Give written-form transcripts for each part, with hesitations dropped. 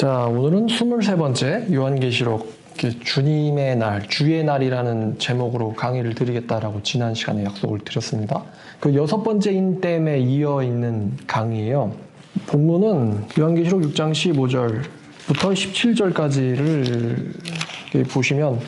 자, 오늘은 23번째 요한계시록 주님의 날, 주의 날이라는 제목으로 강의를 드리겠다라고 지난 시간에 약속을 드렸습니다. 그 6번째 이어 있는 강의예요. 본문은 요한계시록 6장 15절부터 17절까지를 보시면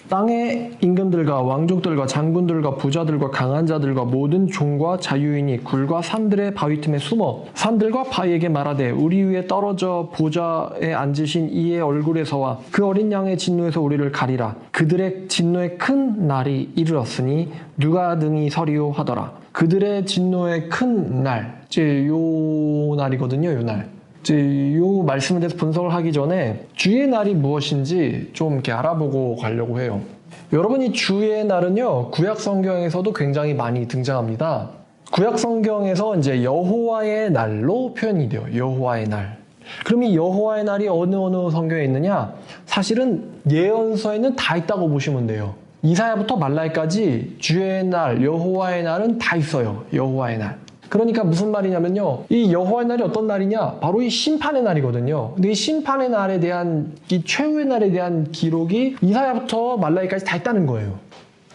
땅의 임금들과 왕족들과 장군들과 부자들과 강한 자들과 모든 종과 자유인이 굴과 산들의 바위 틈에 숨어 산들과 바위에게 말하되 우리 위에 떨어져 보좌에 앉으신 이의 얼굴에서와 그 어린 양의 진노에서 우리를 가리라. 그들의 진노의 큰 날이 이르렀으니 누가 등이 서리요 하더라. 그들의 진노의 큰 날, 이제 요 날이거든요. 요 날. 이 말씀에 대해서 분석을 하기 전에 주의 날이 무엇인지 좀 이렇게 알아보고 가려고 해요. 여러분, 이 주의 날은요, 구약 성경에서도 굉장히 많이 등장합니다. 구약 성경에서 이제 여호와의 날로 표현이 돼요. 여호와의 날. 그럼 이 여호와의 날이 어느 성경에 있느냐? 사실은 예언서에는 다 있다고 보시면 돼요. 이사야부터 말라기까지 주의 날, 여호와의 날은 다 있어요. 여호와의 날. 그러니까 무슨 말이냐면요, 이 여호와의 날이 어떤 날이냐? 바로 이 심판의 날이거든요. 근데 이 심판의 날에 대한, 이 최후의 날에 대한 기록이 이사야부터 말라기까지 다 있다는 거예요.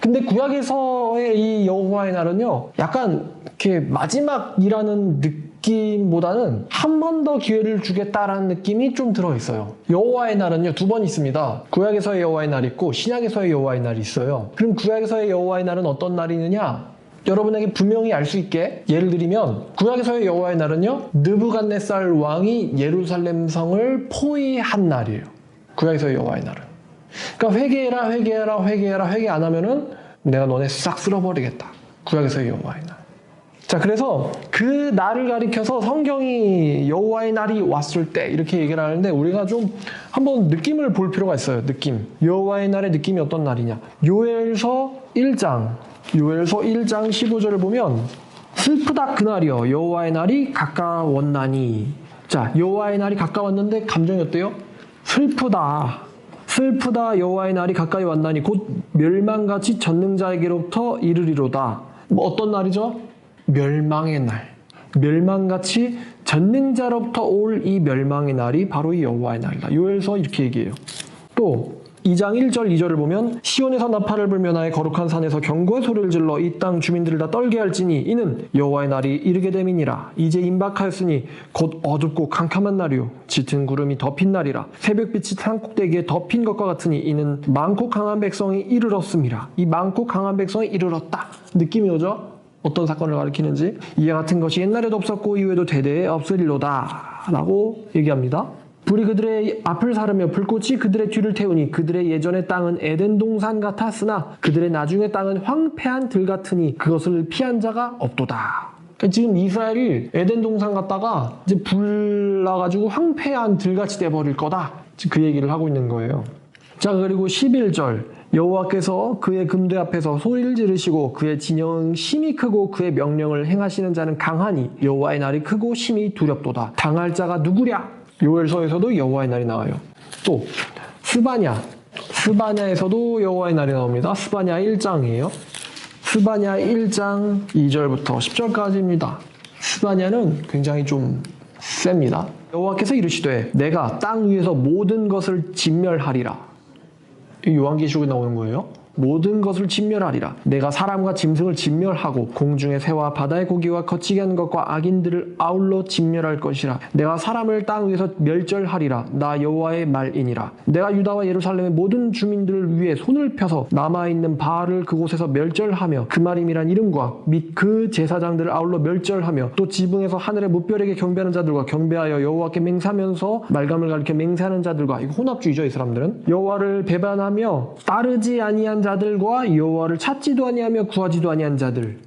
근데 구약에서의 이 여호와의 날은요, 약간 이렇게 마지막이라는 느낌보다는 한 번 더 기회를 주겠다라는 느낌이 좀 들어있어요. 여호와의 날은요, 2번 있습니다. 구약에서의 여호와의 날이 있고 신약에서의 여호와의 날이 있어요. 그럼 구약에서의 여호와의 날은 어떤 날이느냐? 여러분에게 분명히 알 수 있게 예를 들면, 구약에서의 여호와의 날은요, 느부갓네살 왕이 예루살렘 성을 포위한 날이에요. 구약에서의 여호와의 날은. 그러니까 회개 안 하면은 내가 너네 싹 쓸어버리겠다. 구약에서의 여호와의 날. 자, 그래서 그 날을 가리켜서 성경이 여호와의 날이 왔을 때 이렇게 얘기를 하는데, 우리가 좀 한번 느낌을 볼 필요가 있어요. 느낌. 여호와의 날의 느낌이 어떤 날이냐? 요엘서 1장 15절을 보면, 슬프다 그날이여 여호와의 날이 가까웠나니. 자, 여호와의 날이 가까웠는데 감정이 어때요? 슬프다 여호와의 날이 가까이 왔나니 곧 멸망같이 전능자에게로부터 이르리로다. 뭐 어떤 날이죠? 멸망의 날. 멸망같이 전능자로부터 올 이 멸망의 날이 바로 이 여호와의 날이다. 요엘서 이렇게 얘기해요. 또 2장 1절 2절을 보면, 시온에서 나팔을 불며 나의 거룩한 산에서 경고의 소리를 질러 이 땅 주민들을 다 떨게 할지니 이는 여호와의 날이 이르게 됨이니라. 이제 임박하였으니 곧 어둡고 캄캄한 날이요 짙은 구름이 덮인 날이라. 새벽빛이 산꼭대기에 덮인 것과 같으니 이는 많고 강한 백성이 이르렀음이라. 이 많고 강한 백성이 이르렀다. 느낌이 오죠? 어떤 사건을 가리키는지. 이와 같은 것이 옛날에도 없었고 이후에도 대대에 없으리로다 라고 얘기합니다. 불이 그들의 앞을 사르며 불꽃이 그들의 뒤를 태우니 그들의 예전의 땅은 에덴 동산 같았으나 그들의 나중의 땅은 황폐한 들 같으니 그것을 피한 자가 없도다. 그러니까 지금 이스라엘이 에덴 동산 갔다가 이제 불 나가지고 황폐한 들같이 돼버릴 거다. 그 얘기를 하고 있는 거예요. 자, 그리고 11절. 여호와께서 그의 금대 앞에서 소리를 지르시고 그의 진영은 심히 크고 그의 명령을 행하시는 자는 강하니 여호와의 날이 크고 심히 두렵도다. 당할 자가 누구랴? 요엘서에서도 여호와의 날이 나와요. 또 스바냐에서도 여호와의 날이 나옵니다. 스바냐 1장이에요. 스바냐 1장 2절부터 10절까지입니다. 스바냐는 굉장히 좀 셉니다. 여호와께서 이르시되 내가 땅 위에서 모든 것을 진멸하리라. 요한계시록에 나오는 거예요. 모든 것을 진멸하리라. 내가 사람과 짐승을 진멸하고 공중의 새와 바다의 고기와 거치게 하는 것과 악인들을 아울러 진멸할 것이라. 내가 사람을 땅 위에서 멸절하리라. 나 여호와의 말이니라. 내가 유다와 예루살렘의 모든 주민들을 위해 손을 펴서 남아있는 바알을 그곳에서 멸절하며 그마림이란 이름과 및 그 제사장들을 아울러 멸절하며 또 지붕에서 하늘의 무별에게 경배하는 자들과 경배하여 여호와께 맹세하면서 말감을 가리켜 맹세하는 자들과, 이거 혼합주의죠, 이 사람들은. 여호와를 배반하며 따르지 아니한 자들과 여호와를 찾지도 아니하며 구하지도 아니한 자들,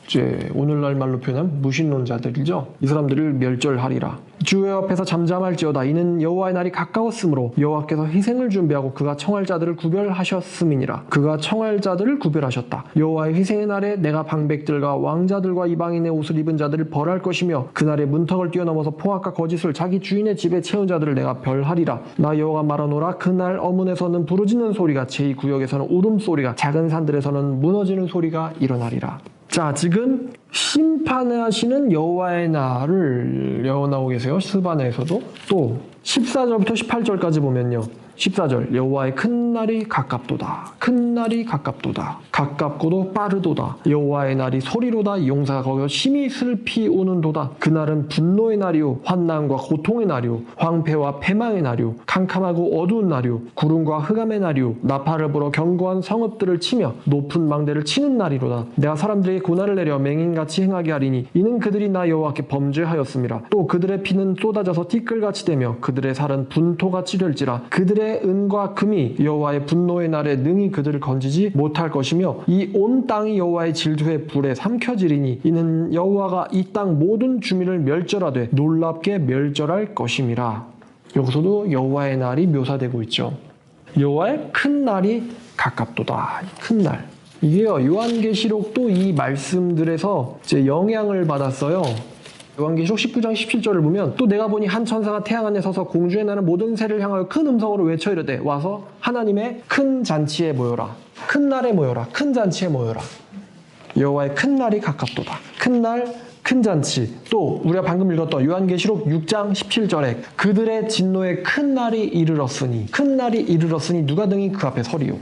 이제 오늘날 말로 표현하면 무신론자들이죠. 이 사람들을 멸절하리라. 주의 앞에서 잠잠할지어다. 이는 여호와의 날이 가까웠으므로 여호와께서 희생을 준비하고 그가 청할 자들을 구별하셨음이니라. 그가 청할 자들을 구별하셨다. 여호와의 희생의 날에 내가 방백들과 왕자들과 이방인의 옷을 입은 자들을 벌할 것이며 그날에 문턱을 뛰어넘어서 포악과 거짓을 자기 주인의 집에 채운 자들을 내가 벌하리라. 나 여호와가 말하노라. 그날 어문에서는 부르짖는 소리가, 제2구역에서는 울음소리가, 작은 산들에서는 무너지는 소리가 일어나리라. 자, 지금 심판하시는 여호와의 날을 예언하고 계세요. 스바냐에서도. 또 14절부터 18절까지 보면요. 14절 여호와의 큰 날이 가깝도다. 큰 날이 가깝도다. 가깝고도 빠르도다. 여호와의 날이 소리로다. 용사가 거기서 심히 슬피 오는도다. 그날은 분노의 날이요 환난과 고통의 날이요 황폐와 패망의 날이요 캄캄하고 어두운 날이요 구름과 흑암의 날이요 나팔을 불어 견고한 성읍들을 치며 높은 망대를 치는 날이로다. 내가 사람들에게 고난을 내려 맹인같이 행하게 하리니 이는 그들이 나 여호와께 범죄하였음이라. 또 그들의 피는 쏟아져서 티끌같이 되며 그들의 살은 분토같이 될지라. 그들의 은과 금이 여호와의 분노의 날에 능히 그들을 건지지 못할 것이며 이 온 땅이 여호와의 질투의 불에 삼켜지리니 이는 여호와가 이 땅 모든 주민을 멸절하되 놀랍게 멸절할 것임이라. 여기서도 여호와의 날이 묘사되고 있죠. 여호와의 큰 날이 가깝도다. 큰 날. 이게요, 요한계시록도 이 말씀들에서 이제 영향을 받았어요. 요한계시록 19장 17절을 보면 또 내가 보니 한 천사가 태양 안에 서서 공중에 나는 모든 새를 향하여 큰 음성으로 외쳐 이르되 와서 하나님의 큰 잔치에 모여라. 큰 날에 모여라. 큰 잔치에 모여라. 여호와의 큰 날이 가깝도다. 큰 날, 큰 잔치. 또 우리가 방금 읽었던 요한계시록 6장 17절에 그들의 진노의 큰 날이 이르렀으니 큰 날이 이르렀으니 누가 등이 그 앞에 서리요.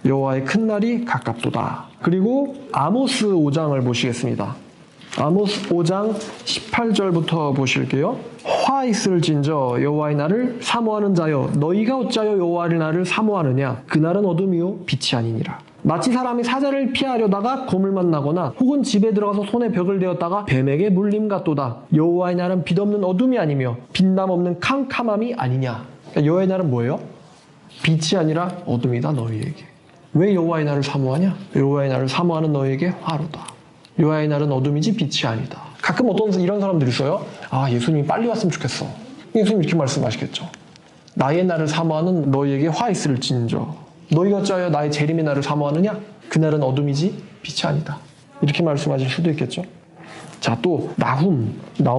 여호와의 큰 날이 가깝도다. 그리고 아모스 5장을 보시겠습니다. 아모스 5장 18절부터 보실게요. 화 있을진저 여호와의 날을 사모하는 자여 너희가 어찌하여 여호와의 날을 사모하느냐. 그날은 어둠이요 빛이 아니니라. 마치 사람이 사자를 피하려다가 곰을 만나거나 혹은 집에 들어가서 손에 벽을 대었다가 뱀에게 물림 같도다. 여호와의 날은 빛없는 어둠이 아니며 빛남 없는 캄캄함이 아니냐. 그러니까 여호와의 날은 뭐예요? 빛이 아니라 어둠이다 너희에게. 왜 여호와의 날을 사모하냐? 여호와의 날을 사모하는 너희에게 화로다. 여호와의 날은 어둠이지 빛이 아니다. 가끔 어떤 이런 사람들이 있어요. 아, 예수님이 빨리 왔으면 좋겠어. 예수님 이렇게 말씀하시겠죠. 나의 날을 사모하는 너희에게 화 있을진저 너희가 어찌하여 나의 재림의 날을 사모하느냐? 그날은 어둠이지 빛이 아니다. 이렇게 말씀하실 수도 있겠죠. 자, 또 나훔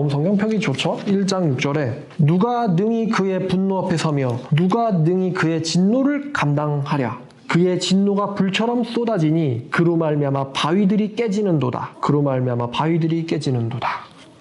성경 펴기 좋죠. 1장 6절에 누가 능히 그의 분노 앞에 서며 누가 능히 그의 진노를 감당하랴. 그의 진노가 불처럼 쏟아지니 그로 말미암아 바위들이 깨지는도다. 그로 말미암아 바위들이 깨지는도다.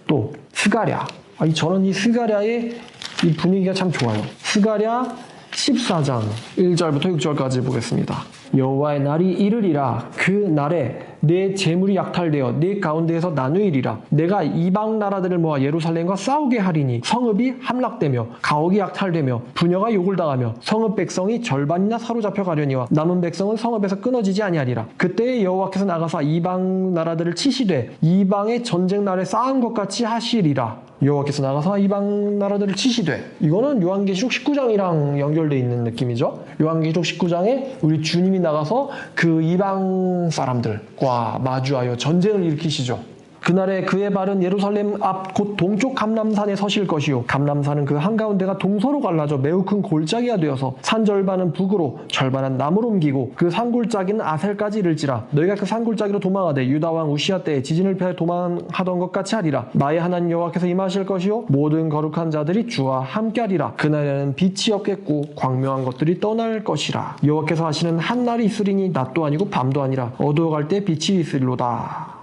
또 스가랴. 저는 이 스가랴의 이 분위기가 참 좋아요. 스가랴 14장 1절부터 6절까지 보겠습니다. 여호와의 날이 이르리라. 그 날에 내 재물이 약탈되어 내 가운데에서 나누이리라. 내가 이방 나라들을 모아 예루살렘과 싸우게 하리니 성읍이 함락되며 가옥이 약탈되며 부녀가 욕을 당하며 성읍 백성이 절반이나 사로잡혀 가려니와 남은 백성은 성읍에서 끊어지지 아니하리라. 그때에 여호와께서 나가사 이방 나라들을 치시되 이방의 전쟁 날에 쌓은 것 같이 하시리라. 여호와께서 나가서 이방 나라들을 치시되. 이거는 요한계시록 19장이랑 연결되어 있는 느낌이죠. 요한계시록 19장에 우리 주님이 나가서 그 이방 사람들과 마주하여 전쟁을 일으키시죠. 그날에 그의 발은 예루살렘 앞 곧 동쪽 감람산에 서실 것이요 감람산은 그 한가운데가 동서로 갈라져 매우 큰 골짜기가 되어서 산 절반은 북으로 절반은 남으로 옮기고 그 산골짜기는 아셀까지 이를지라. 너희가 그 산골짜기로 도망하되 유다 왕 우시야 때에 지진을 피하여 도망하던 것 같이 하리라. 나의 하나님 여호와께서 임하실 것이요 모든 거룩한 자들이 주와 함께하리라. 그날에는 빛이 없겠고 광명한 것들이 떠날 것이라. 여호와께서 하시는 한 날이 있으리니 낮도 아니고 밤도 아니라 어두워갈 때 빛이 있으리로다.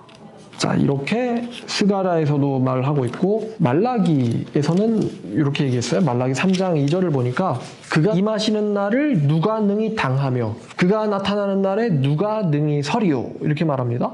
자, 이렇게 스가랴에서도 말하고 있고 말라기에서는 이렇게 얘기했어요. 말라기 3장 2절을 보니까 그가 임하시는 날을 누가 능히 당하며 그가 나타나는 날에 누가 능히 서리요. 이렇게 말합니다.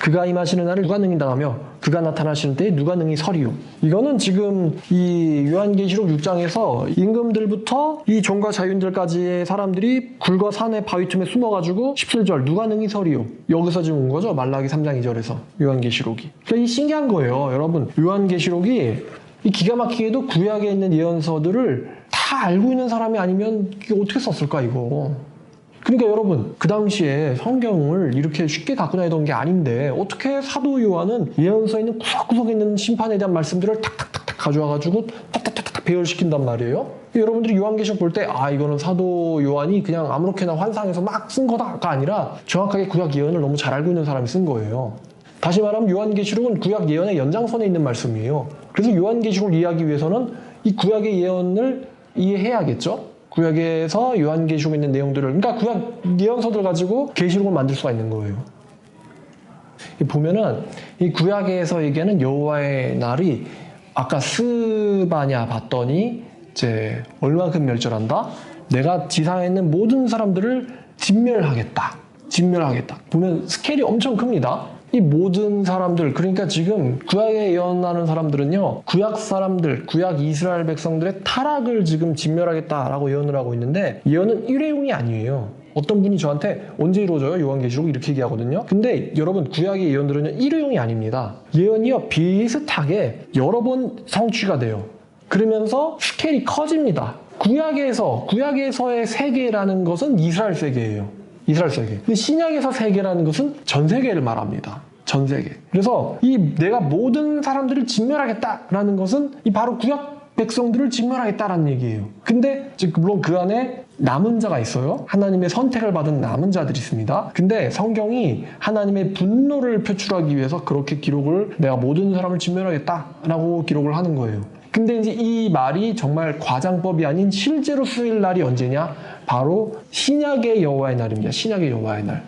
그가 임하시는 날을 누가 능히 당하며 그가 나타나시는 때에 누가 능히 서리요. 이거는 지금 이 요한계시록 6장에서 임금들부터 이 종과 자유인들까지의 사람들이 굴과 산의 바위 틈에 숨어가지고 17절 누가 능히 서리요. 여기서 지금 온 거죠. 말라기 3장 2절에서 요한계시록이. 그러니까 이 신기한 거예요. 여러분, 요한계시록이 이 기가 막히게도 구약에 있는 예언서들을 다 알고 있는 사람이 아니면 이게 어떻게 썼을까 이거. 그러니까 여러분, 그 당시에 성경을 이렇게 쉽게 갖고 다니던 게 아닌데 어떻게 사도 요한은 예언서에 있는 구석구석에 있는 심판에 대한 말씀들을 탁탁탁탁 가져와가지고 탁탁탁탁 배열시킨단 말이에요. 여러분들이 요한계시록 볼 때 이거는 사도 요한이 그냥 아무렇게나 환상해서 막 쓴 거다가 아니라 정확하게 구약 예언을 너무 잘 알고 있는 사람이 쓴 거예요. 다시 말하면 요한계시록은 구약 예언의 연장선에 있는 말씀이에요. 그래서 요한계시록을 이해하기 위해서는 이 구약의 예언을 이해해야겠죠. 구약에서 요한계시록에 있는 내용들을, 그러니까 구약 예언서들 가지고 계시록을 만들 수가 있는 거예요. 보면은 이 구약에서 얘기하는 여호와의 날이 아까 스바냐 봤더니 이제 얼마큼 멸절한다? 내가 지상에 있는 모든 사람들을 진멸하겠다. 보면 스케일이 엄청 큽니다. 이 모든 사람들, 그러니까 지금 구약에 예언하는 사람들은요, 구약 사람들, 구약 이스라엘 백성들의 타락을 지금 진멸하겠다라고 예언을 하고 있는데, 예언은 일회용이 아니에요. 어떤 분이 저한테 언제 이루어져요? 요한계시록 이렇게 얘기하거든요. 근데 여러분, 구약의 예언들은요, 일회용이 아닙니다. 예언이요, 비슷하게 여러 번 성취가 돼요. 그러면서 스케일이 커집니다. 구약에서의 세계라는 것은 이스라엘 세계예요. 이스라엘 세계. 근데 신약에서 세계라는 것은 전 세계를 말합니다. 전 세계. 그래서 내가 모든 사람들을 진멸하겠다라는 것은 바로 구약 백성들을 진멸하겠다라는 얘기예요. 근데 물론 그 안에 남은 자가 있어요. 하나님의 선택을 받은 남은 자들이 있습니다. 근데 성경이 하나님의 분노를 표출하기 위해서 그렇게 내가 모든 사람을 진멸하겠다라고 기록을 하는 거예요. 근데 이제 이 말이 정말 과장법이 아닌 실제로 쓰일 날이 언제냐? 바로 신약의 여호와의 날입니다. 신약의 여호와의 날.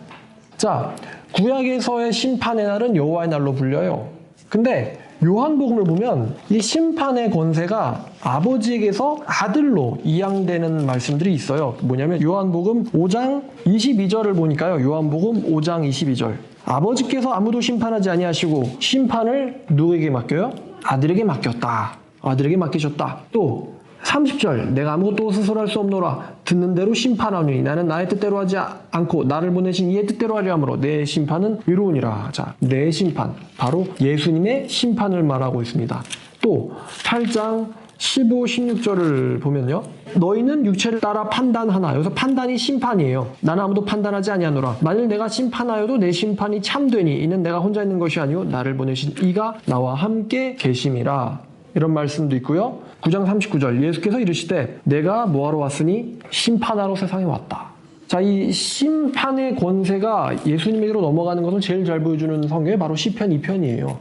자, 구약에서의 심판의 날은 여호와의 날로 불려요. 근데 요한복음을 보면 이 심판의 권세가 아버지에게서 아들로 이양되는 말씀들이 있어요. 뭐냐면 요한복음 5장 22절을 보니까요. 요한복음 5장 22절. 아버지께서 아무도 심판하지 아니하시고 심판을 누구에게 맡겨요? 아들에게 맡겼다. 아들에게 맡기셨다. 또 30절 내가 아무것도 스스로 할 수 없노라. 듣는 대로 심판하노니 나는 나의 뜻대로 하지 않고 나를 보내신 이의 뜻대로 하려 함으로 내 심판은 의로우니라. 자, 내 심판, 바로 예수님의 심판을 말하고 있습니다. 또 8장 15, 16절을 보면요. 너희는 육체를 따라 판단하나. 여기서 판단이 심판이에요. 나는 아무도 판단하지 아니하노라. 만일 내가 심판하여도 내 심판이 참되니 이는 내가 혼자 있는 것이 아니오 나를 보내신 이가 나와 함께 계심이라. 이런 말씀도 있고요. 9장 39절 예수께서 이르시되 내가 뭐하러 왔으니 심판하러 세상에 왔다. 자, 이 심판의 권세가 예수님에게로 넘어가는 것을 제일 잘 보여주는 성경이 바로 시편 2편이에요.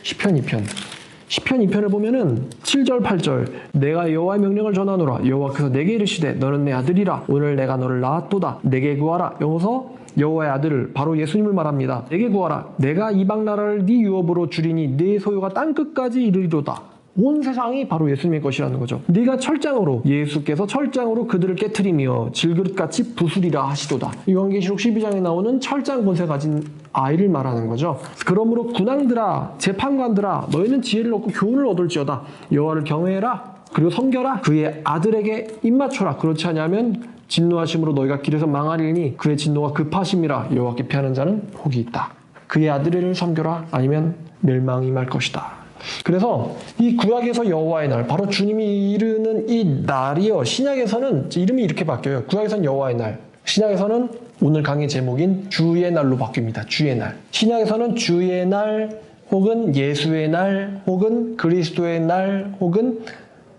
시편 2편. 시편 2편을 보면은 7절 8절 내가 여호와의 명령을 전하노라. 여호와께서 내게 이르시되 너는 내 아들이라. 오늘 내가 너를 낳았도다. 내게 구하라. 여기서 여호와의 아들을 바로 예수님을 말합니다. 내게 구하라. 내가 이방 나라를 네 유업으로 주리니 네 소유가 땅끝까지 이르리로다. 온 세상이 바로 예수님의 것이라는 거죠. 네가 예수께서 철장으로 그들을 깨트리며 질그릇같이 부수리라 하시도다. 요한계시록 12장에 나오는 철장 권세 가진 아이를 말하는 거죠. 그러므로 군왕들아 재판관들아 너희는 지혜를 얻고 교훈을 얻을지어다. 여호와를 경외해라. 그리고 섬겨라. 그의 아들에게 입맞춰라. 그렇지 않으면 진노하심으로 너희가 길에서 망하리니 그의 진노가 급하심이라. 여호와께 피하는 자는 복이 있다. 그의 아들을 섬겨라. 아니면 멸망이 임할 것이다. 그래서 이 구약에서 여호와의 날, 바로 주님이 이르는 이 날이요. 신약에서는 이름이 이렇게 바뀌어요. 구약에서는 여호와의 날, 신약에서는 오늘 강의 제목인 주의 날로 바뀝니다. 주의 날. 신약에서는 주의 날, 혹은 예수의 날, 혹은 그리스도의 날, 혹은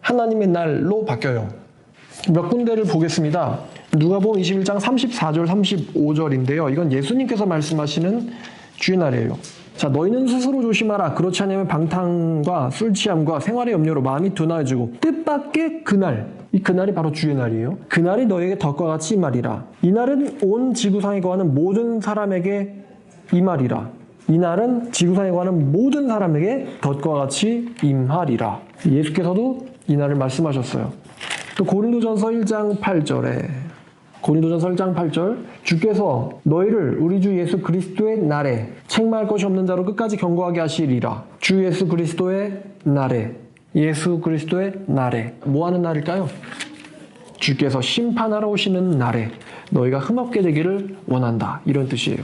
하나님의 날로 바뀌어요. 몇 군데를 보겠습니다. 누가복음 21장 34절, 35절인데요. 이건 예수님께서 말씀하시는 주의 날이에요. 자, 너희는 스스로 조심하라. 그렇지 않으면 방탕과 술 취함과 생활의 염려로 마음이 둔하여지고 뜻밖의 그날, 이 그날이 바로 주의 날이에요. 그날이 너에게 덫과 같이 임하리라. 이 날은 온 지구상에 거하는 모든 사람에게 임하리라. 이 날은 지구상에 거하는 모든 사람에게 덫과 같이 임하리라. 예수께서도 이 날을 말씀하셨어요. 또 고린도전서 1장 8절에 고린도전서 1장 8절 주께서 너희를 우리 주 예수 그리스도의 날에 책망할 것이 없는 자로 끝까지 경고하게 하시리라. 주 예수 그리스도의 날에, 예수 그리스도의 날에 뭐 하는 날일까요? 주께서 심판하러 오시는 날에 너희가 흠없게 되기를 원한다. 이런 뜻이에요.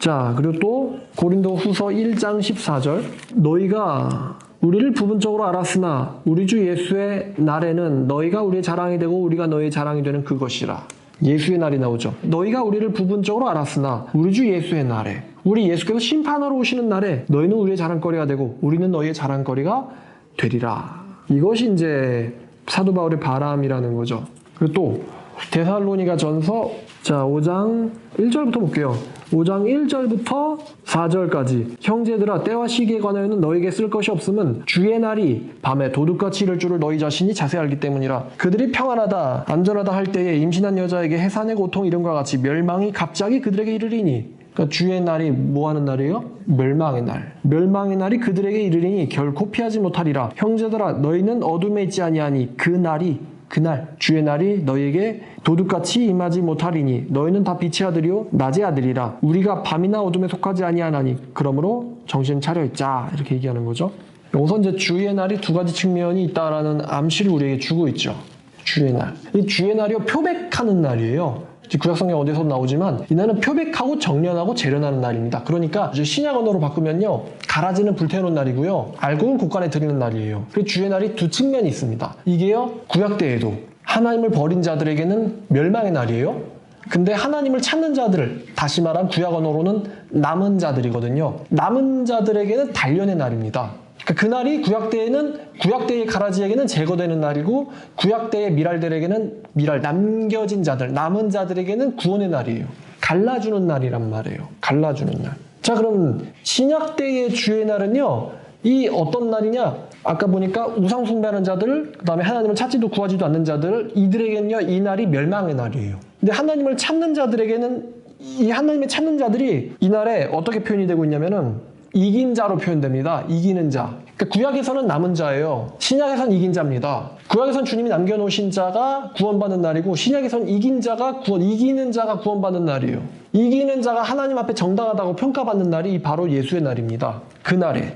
자, 그리고 또 고린도후서 1장 14절 너희가 우리를 부분적으로 알았으나 우리 주 예수의 날에는 너희가 우리의 자랑이 되고 우리가 너희의 자랑이 되는 그것이라. 예수의 날이 나오죠. 너희가 우리를 부분적으로 알았으나 우리 주 예수의 날에, 우리 예수께서 심판하러 오시는 날에 너희는 우리의 자랑거리가 되고 우리는 너희의 자랑거리가 되리라. 이것이 이제 사도 바울의 바람이라는 거죠. 그리고 또 데살로니가 전서 5장 1절부터 볼게요. 5장 1절부터 4절까지 형제들아 때와 시기에 관하여는 너에게 쓸 것이 없음은 주의 날이 밤에 도둑같이 이를 줄을 너희 자신이 자세히 알기 때문이라. 그들이 평안하다 안전하다 할 때에 임신한 여자에게 해산의 고통 이름과 같이 멸망이 갑자기 그들에게 이르리니 그러니까 주의 날이 뭐 하는 날이에요? 멸망의 날. 멸망의 날이 그들에게 이르리니 결코 피하지 못하리라. 형제들아 너희는 어둠에 있지 아니하니 그날 주의 날이 너희에게 도둑같이 임하지 못하리니 너희는 다 빛의 아들이요 낮의 아들이라. 우리가 밤이나 어둠에 속하지 아니하나니 그러므로 정신 차려 있자. 이렇게 얘기하는 거죠. 여기서 이제 주의 날이 두 가지 측면이 있다라는 암시를 우리에게 주고 있죠. 주의 날. 이 주의 날이요 표백하는 날이에요. 구약성경 어디서 나오지만 이날은 표백하고 정련하고 재련하는 날입니다. 그러니까 이제 신약 언어로 바꾸면요 가라지는 불태우는 날이고요 알곡은 곳간에 드리는 날이에요. 그래서 주의 날이 두 측면이 있습니다. 이게요 구약 때에도 하나님을 버린 자들에게는 멸망의 날이에요. 근데 하나님을 찾는 자들, 다시 말하면 구약 언어로는 남은 자들이거든요. 남은 자들에게는 단련의 날입니다. 그러니까 그날이 구약때의 가라지에게는 제거되는 날이고 구약때의 미랄들에게는 남겨진 자들, 남은 자들에게는 구원의 날이에요. 갈라주는 날이란 말이에요. 갈라주는 날. 자, 그럼 신약때의 주의 날은요. 이 어떤 날이냐? 아까 보니까 우상 숭배하는 자들, 그다음에 하나님을 찾지도 구하지도 않는 자들, 이들에게는요. 이 날이 멸망의 날이에요. 근데 하나님을 찾는 자들에게는 이 하나님을 찾는 자들이 이 날에 어떻게 표현이 되고 있냐면은 이긴 자로 표현됩니다. 이기는 자. 그러니까 구약에서는 남은 자예요. 신약에서는 이긴 자입니다. 구약에서는 주님이 남겨놓으신 자가 구원받는 날이고 신약에서는 이기는 자가 구원받는 날이에요. 이기는 자가 하나님 앞에 정당하다고 평가받는 날이 바로 예수의 날입니다. 그날에.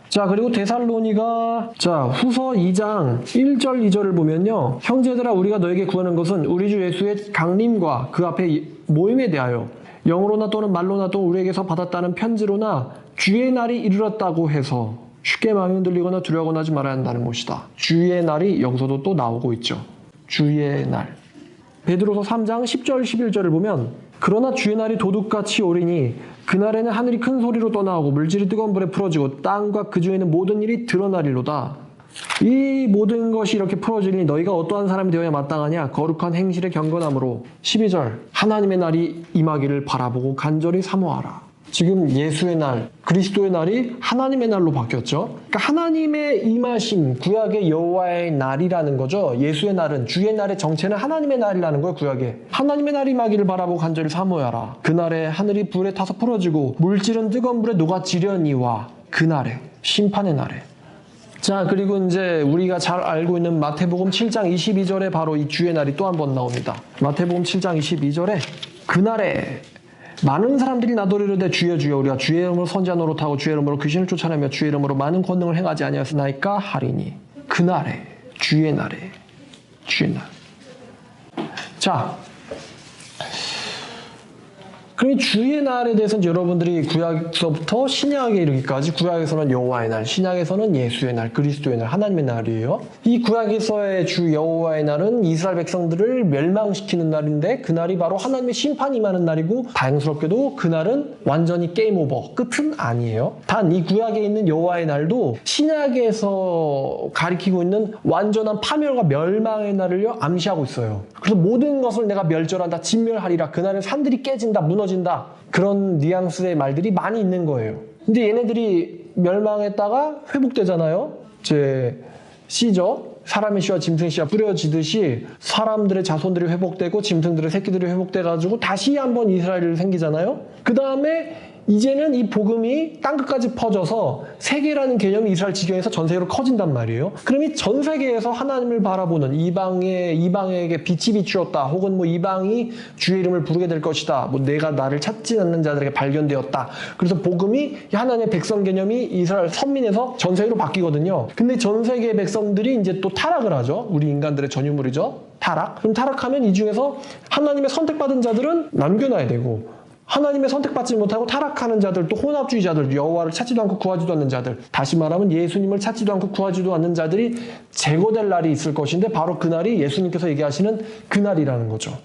자, 그리고 데살로니가 후서 2장 1절 2절을 보면요. 형제들아 우리가 너에게 구하는 것은 우리 주 예수의 강림과 그 앞에 모임에 대하여 영으로나 또는 말로나 또 우리에게서 받았다는 편지로나 주의 날이 이르렀다고 해서 쉽게 마음이 흔들리거나 두려워하거나 하지 말아야 한다는 것이다. 주의 날이 여기서도 또 나오고 있죠. 주의 날. 베드로서 3장 10절 11절을 보면 그러나 주의 날이 도둑같이 오리니 그날에는 하늘이 큰 소리로 떠나오고 물질이 뜨거운 불에 풀어지고 땅과 그 중에 있는 모든 일이 드러나리로다. 이 모든 것이 이렇게 풀어지니 너희가 어떠한 사람이 되어야 마땅하냐? 거룩한 행실에 경건함으로. 12절 하나님의 날이 임하기를 바라보고 간절히 사모하라. 지금 예수의 날, 그리스도의 날이 하나님의 날로 바뀌었죠. 그러니까 하나님의 임하심, 구약의 여호와의 날이라는 거죠. 예수의 날은, 주의 날의 정체는 하나님의 날이라는 거예요. 구약에. 하나님의 날이 임하기를 바라보고 간절히 사모하라. 그날에 하늘이 불에 타서 풀어지고 물질은 뜨거운 불에 녹아지려니와 그날에, 심판의 날에. 자, 그리고 이제 우리가 잘 알고 있는 마태복음 7장 22절에 바로 이 주의 날이 또 한 번 나옵니다. 마태복음 7장 22절에 그날에 많은 사람들이 나더리로되 주여 주여 우리가 주의 이름으로 선지자 노릇하고 주의 이름으로 귀신을 쫓아내며 주의 이름으로 많은 권능을 행하지 아니하였나이까 하리니. 그날에 주의 날에 주의 날. 자, 그럼 주의 날에 대해서는 여러분들이 구약에서부터 신약에 이르기까지 구약에서는 여호와의 날, 신약에서는 예수의 날, 그리스도의 날, 하나님의 날이에요. 이 구약에서의 주 여호와의 날은 이스라엘 백성들을 멸망시키는 날인데 그날이 바로 하나님의 심판이 임하는 날이고 다행스럽게도 그날은 완전히 게임 오버, 끝은 아니에요. 단 이 구약에 있는 여호와의 날도 신약에서 가리키고 있는 완전한 파멸과 멸망의 날을요 암시하고 있어요. 그래서 모든 것을 내가 멸절한다, 진멸하리라, 그날은 산들이 깨진다, 무너진다, 그런 뉘앙스의 말들이 많이 있는 거예요. 근데 얘네들이 멸망했다가 회복되잖아요. 씨죠. 사람의 씨와 짐승의 씨가 뿌려지듯이 사람들의 자손들이 회복되고 짐승들의 새끼들이 회복돼가지고 다시 한번 이스라엘이 생기잖아요. 그 다음에 이제는 이 복음이 땅끝까지 퍼져서 세계라는 개념이 이스라엘 지경에서 전 세계로 커진단 말이에요. 그럼 이 전 세계에서 하나님을 바라보는 이방에게 빛이 비추었다, 혹은 이방이 주의 이름을 부르게 될 것이다, 내가 나를 찾지 않는 자들에게 발견되었다. 그래서 복음이 하나님의 백성 개념이 이스라엘 선민에서 전 세계로 바뀌거든요. 근데 전 세계의 백성들이 이제 또 타락을 하죠. 우리 인간들의 전유물이죠. 타락. 그럼 타락하면 이 중에서 하나님의 선택받은 자들은 남겨놔야 되고, 하나님의 선택받지 못하고 타락하는 자들, 또 혼합주의자들, 여호와를 찾지도 않고 구하지도 않는 자들, 다시 말하면 예수님을 찾지도 않고 구하지도 않는 자들이 제거될 날이 있을 것인데 바로 그날이 예수님께서 얘기하시는 그날이라는 거죠.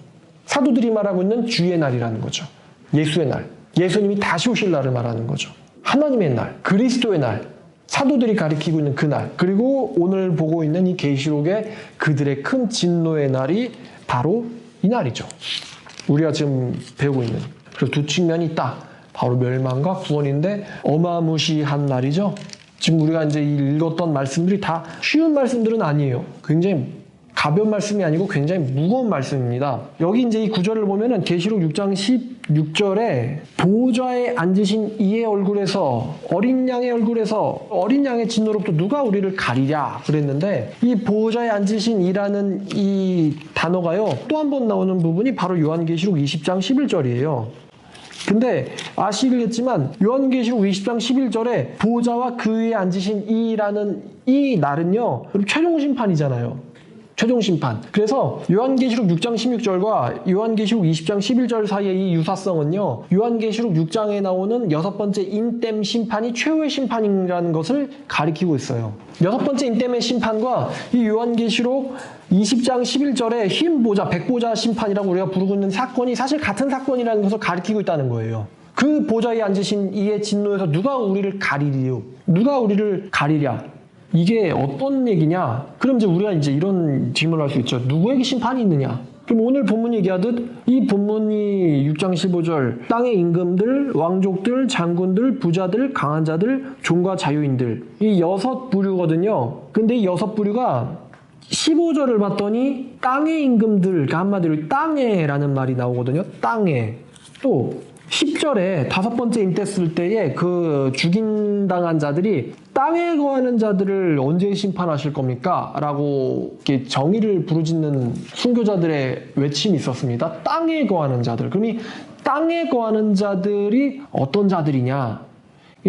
사도들이 말하고 있는 주의 날이라는 거죠. 예수의 날, 예수님이 다시 오실 날을 말하는 거죠. 하나님의 날, 그리스도의 날, 사도들이 가리키고 있는 그날, 그리고 오늘 보고 있는 이 계시록의 그들의 큰 진노의 날이 바로 이 날이죠. 우리가 지금 배우고 있는. 그래서 두 측면이 있다. 바로 멸망과 구원인데 어마무시한 날이죠. 지금 우리가 이제 읽었던 말씀들이 다 쉬운 말씀들은 아니에요. 굉장히 가벼운 말씀이 아니고 굉장히 무거운 말씀입니다. 여기 이제 이 구절을 보면은 계시록 6장 16절에 보좌에 앉으신 이의 얼굴에서 어린 양의 얼굴에서 어린 양의 진노로부터 누가 우리를 가리랴 그랬는데, 이 보좌에 앉으신 이라는 이 단어가요 또 한 번 나오는 부분이 바로 요한계시록 20장 11절이에요. 근데 아시겠지만 요한계시록 20장 11절에 보좌와 그 위에 앉으신 이라는 이 날은요 최종 심판이잖아요. 최종 심판. 그래서 요한계시록 6장 16절과 요한계시록 20장 11절 사이의 이 유사성은요, 요한계시록 6장에 나오는 6번째 인땜 심판이 최후의 심판이라는 것을 가리키고 있어요. 6번째 인땜의 심판과 이 요한계시록 20장 11절의 흰 보좌, 백보좌 심판이라고 우리가 부르고 있는 사건이 사실 같은 사건이라는 것을 가리키고 있다는 거예요. 그 보좌에 앉으신 이의 진노에서 누가 우리를 가리리요? 누가 우리를 가리랴? 이게 어떤 얘기냐? 그럼 이제 우리가 이제 이런 질문을 할 수 있죠. 누구에게 심판이 있느냐? 그럼 오늘 본문이 얘기하듯 이 본문이 6장 15절 땅의 임금들, 왕족들, 장군들, 부자들, 강한 자들, 종과 자유인들, 이 6부류거든요. 근데 이 6부류가 15절을 봤더니 땅의 임금들, 그러니까 한마디로 땅에라는 말이 나오거든요. 땅에. 또 10절에 5번째 인때 쓸 때에 그 죽인당한 자들이 땅에 거하는 자들을 언제 심판하실 겁니까? 라고 이렇게 정의를 부르짖는 순교자들의 외침이 있었습니다. 땅에 거하는 자들. 그럼 이 땅에 거하는 자들이 어떤 자들이냐?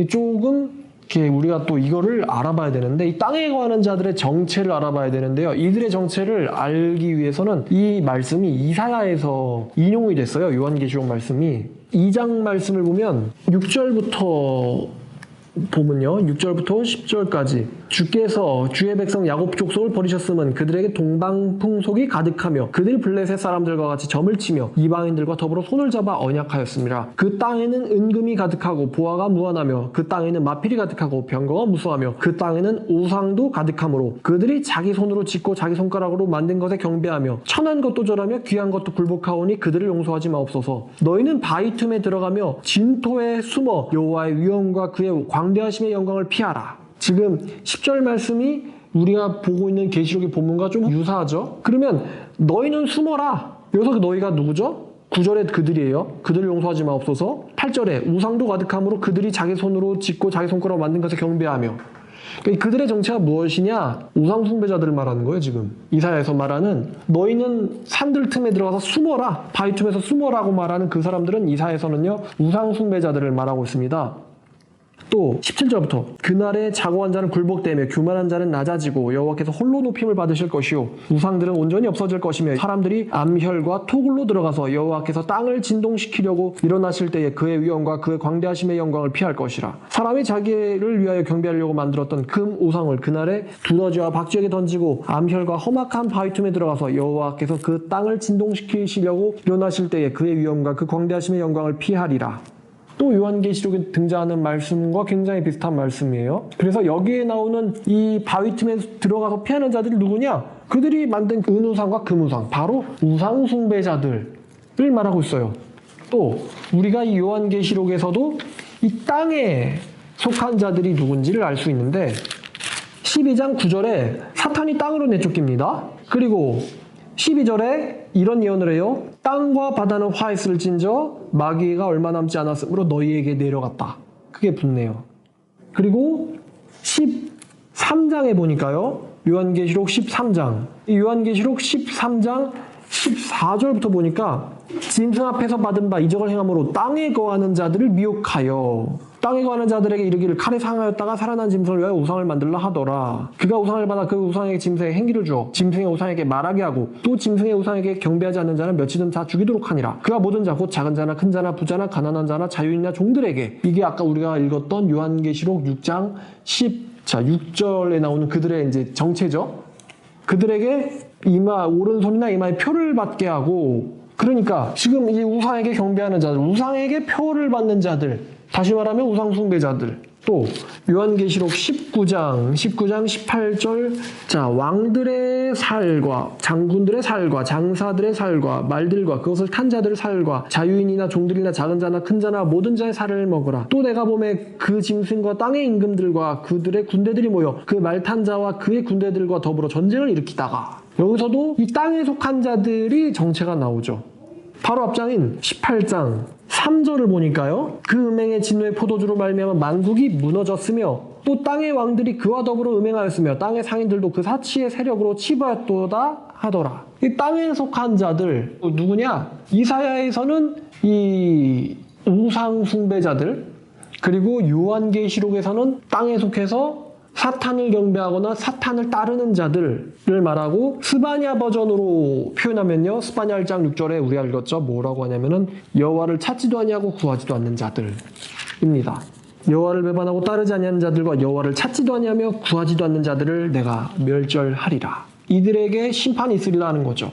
조금 이렇게 우리가 또 이거를 알아봐야 되는데, 이 땅에 거하는 자들의 정체를 알아봐야 되는데요. 이들의 정체를 알기 위해서는 이 말씀이 이사야에서 인용이 됐어요. 요한계시록 말씀이. 2장 말씀을 보면 6절부터 보면요, 6절부터 10절까지 주께서 주의 백성 야곱 족속을 버리셨음은 그들에게 동방풍속이 가득하며 그들이 블레셋 사람들과 같이 점을 치며 이방인들과 더불어 손을 잡아 언약하였습니다. 그 땅에는 은금이 가득하고 보화가 무한하며 그 땅에는 마필이 가득하고 병거가 무수하며 그 땅에는 우상도 가득하므로 그들이 자기 손으로 짓고 자기 손가락으로 만든 것에 경배하며 천한 것도 절하며 귀한 것도 굴복하오니 그들을 용서하지 마옵소서. 너희는 바위 틈에 들어가며 진토에 숨어 여호와의 위엄과 그의 광대하심의 영광을 피하라. 지금 10절 말씀이 우리가 보고 있는 계시록의 본문과 좀 유사하죠? 그러면 너희는 숨어라. 여기서 너희가 누구죠? 9절에 그들이에요. 그들을 용서하지 마옵소서. 8절에 우상도 가득함으로 그들이 자기 손으로 짓고 자기 손가락으로 만든 것에 경배하며. 그러니까 그들의 정체가 무엇이냐? 우상 숭배자들을 말하는 거예요. 지금 이사야에서 말하는 너희는 산들 틈에 들어가서 숨어라. 바위 틈에서 숨어라고 말하는 그 사람들은 이사야에서는요 우상 숭배자들을 말하고 있습니다. 또 17절부터 그날에 자고한 자는 굴복되며 교만한 자는 낮아지고 여호와께서 홀로 높임을 받으실 것이요 우상들은 온전히 없어질 것이며 사람들이 암혈과 토굴로 들어가서 여호와께서 땅을 진동시키려고 일어나실 때에 그의 위엄과 그의 광대하심의 영광을 피할 것이라. 사람이 자기를 위하여 경배하려고 만들었던 금 우상을 그날에 두더지와 박쥐에게 던지고 암혈과 험악한 바위 틈에 들어가서 여호와께서 그 땅을 진동시키시려고 일어나실 때에 그의 위엄과 그 광대하심의 영광을 피하리라. 또 요한계시록에 등장하는 말씀과 굉장히 비슷한 말씀이에요. 그래서 여기에 나오는 이 바위 틈에 들어가서 피하는 자들이 누구냐? 그들이 만든 은우상과 금우상, 바로 우상 숭배자들을 말하고 있어요. 또 우리가 이 요한계시록에서도 이 땅에 속한 자들이 누군지를 알 수 있는데 12장 9절에 사탄이 땅으로 내쫓깁니다. 그리고 12절에 이런 예언을 해요. 땅과 바다는 화했을진저 마귀가 얼마 남지 않았으므로 너희에게 내려갔다. 그게 붙네요. 그리고 13장에 보니까요. 요한계시록 13장. 이 요한계시록 13장 14절부터 보니까 짐승 앞에서 받은 바 이적을 행함으로 땅에 거하는 자들을 미혹하여 땅에 거하는 자들에게 이르기를 칼에 상하였다가 살아난 짐승을 위하여 우상을 만들라 하더라. 그가 우상을 받아 그 우상에게 짐승의 행기를 주어 짐승의 우상에게 말하게 하고 또 짐승의 우상에게 경배하지 않는 자는 며칠은 다 죽이도록 하니라. 그가 모든 자 곧 작은 자나 큰 자나 부자나 가난한 자나 자유인이나 종들에게, 이게 아까 우리가 읽었던 요한계시록 6장 6절에 나오는 그들의 이제 정체죠. 그들에게 오른손이나 이마에 표를 받게 하고, 그러니까 지금 이 우상에게 경배하는 자들, 우상에게 표를 받는 자들, 다시 말하면 우상 숭배자들. 또 요한계시록 19장 18절, 자, 왕들의 살과 장군들의 살과 장사들의 살과 말들과 그것을 탄 자들의 살과 자유인이나 종들이나 작은 자나 큰 자나 모든 자의 살을 먹으라. 또 내가 보매 그 짐승과 땅의 임금들과 그들의 군대들이 모여 그 말 탄 자와 그의 군대들과 더불어 전쟁을 일으키다가, 여기서도 이 땅에 속한 자들이 정체가 나오죠. 바로 앞장인 18장 3절을 보니까요. 그 음행의 진노의 포도주로 말미암아 만국이 무너졌으며 또 땅의 왕들이 그와 더불어 음행하였으며 땅의 상인들도 그 사치의 세력으로 치부하였도다 하더라. 이 땅에 속한 자들 누구냐? 이사야에서는 이 우상 숭배자들, 그리고 요한계시록에서는 땅에 속해서 사탄을 경배하거나 사탄을 따르는 자들을 말하고, 스바냐 버전으로 표현하면요, 스바냐 1장 6절에 우리가 읽었죠. 뭐라고 하냐면은 여호와를 찾지도 아니하고 구하지도 않는 자들입니다. 여호와를 배반하고 따르지 아니하는 자들과 여호와를 찾지도 아니하며 구하지도 않는 자들을 내가 멸절하리라. 이들에게 심판이 있으리라 하는 거죠.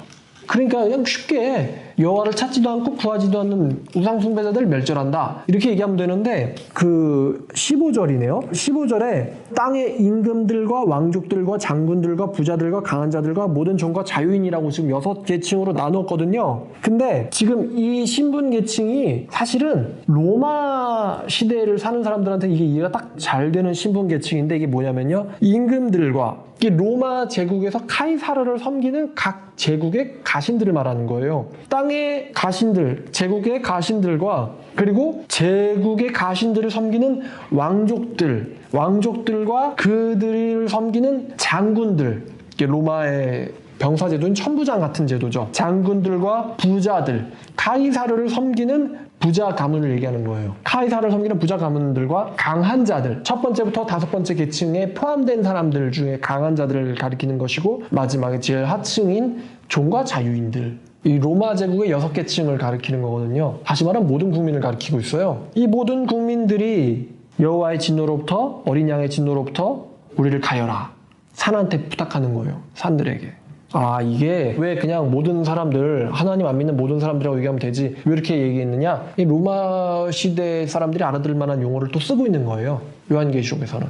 그러니까 그냥 쉽게 여호와를 찾지도 않고 구하지도 않는 우상 숭배자들을 멸절한다, 이렇게 얘기하면 되는데, 그 15절이네요. 15절에 땅의 임금들과 왕족들과 장군들과 부자들과 강한 자들과 모든 종과 자유인이라고 지금 6계층으로 나눴거든요. 근데 지금 이 신분 계층이 사실은 로마 시대를 사는 사람들한테 이게 이해가 딱 잘 되는 신분 계층인데, 이게 뭐냐면요, 임금들과 이 로마 제국에서 카이사르를 섬기는 각 제국의 가신들을 말하는 거예요. 땅의 가신들, 제국의 가신들과 그리고 제국의 가신들을 섬기는 왕족들, 왕족들과 그들을 섬기는 장군들, 이게 로마의 병사제도인 천부장 같은 제도죠. 장군들과 부자들, 카이사르를 섬기는 부자 가문을 얘기하는 거예요. 카이사르를 섬기는 부자 가문들과 강한 자들, 첫 번째부터 5번째 계층에 포함된 사람들 중에 강한 자들을 가리키는 것이고, 마지막에 제일 하층인 종과 자유인들, 이 로마 제국의 6계층을 가리키는 거거든요. 다시 말하면 모든 국민을 가리키고 있어요. 이 모든 국민들이 여호와의 진노로부터, 어린 양의 진노로부터 우리를 가여라, 산한테 부탁하는 거예요. 산들에게. 아, 이게 왜 그냥 모든 사람들, 하나님 안 믿는 모든 사람들이라고 얘기하면 되지, 왜 이렇게 얘기했느냐? 이 로마 시대 사람들이 알아들을 만한 용어를 또 쓰고 있는 거예요. 요한계시록에서는.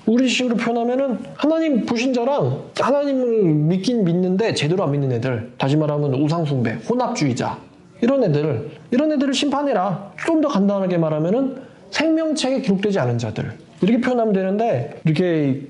우리 식으로 표현하면은 하나님 불신자랑 하나님을 믿긴 믿는데 제대로 안 믿는 애들, 다시 말하면 우상숭배, 혼합주의자, 이런 애들을 심판해라. 좀 더 간단하게 말하면은 생명책에 기록되지 않은 자들, 이렇게 표현하면 되는데, 이렇게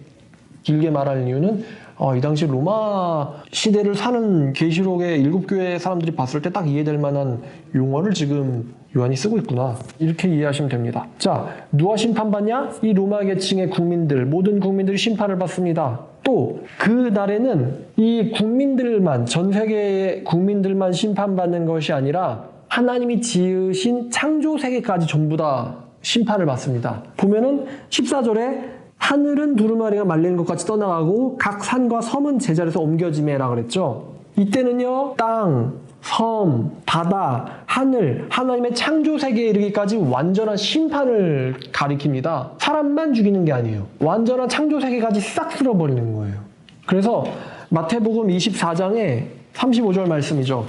길게 말할 이유는 이 당시 로마 시대를 사는 계시록의 7교회 사람들이 봤을 때 딱 이해될 만한 용어를 지금 요한이 쓰고 있구나, 이렇게 이해하시면 됩니다. 자, 누가 심판받냐? 이 로마 계층의 국민들, 모든 국민들이 심판을 받습니다. 또 그 날에는 이 국민들만, 전 세계의 국민들만 심판받는 것이 아니라 하나님이 지으신 창조 세계까지 전부 다 심판을 받습니다. 보면은 14절에 하늘은 두루마리가 말리는 것 같이 떠나가고 각 산과 섬은 제자리에서 옮겨지매라 그랬죠. 이때는요, 땅, 섬, 바다, 하늘, 하나님의 창조 세계에 이르기까지 완전한 심판을 가리킵니다. 사람만 죽이는 게 아니에요. 완전한 창조 세계까지 싹 쓸어버리는 거예요. 그래서 마태복음 24장에 35절 말씀이죠.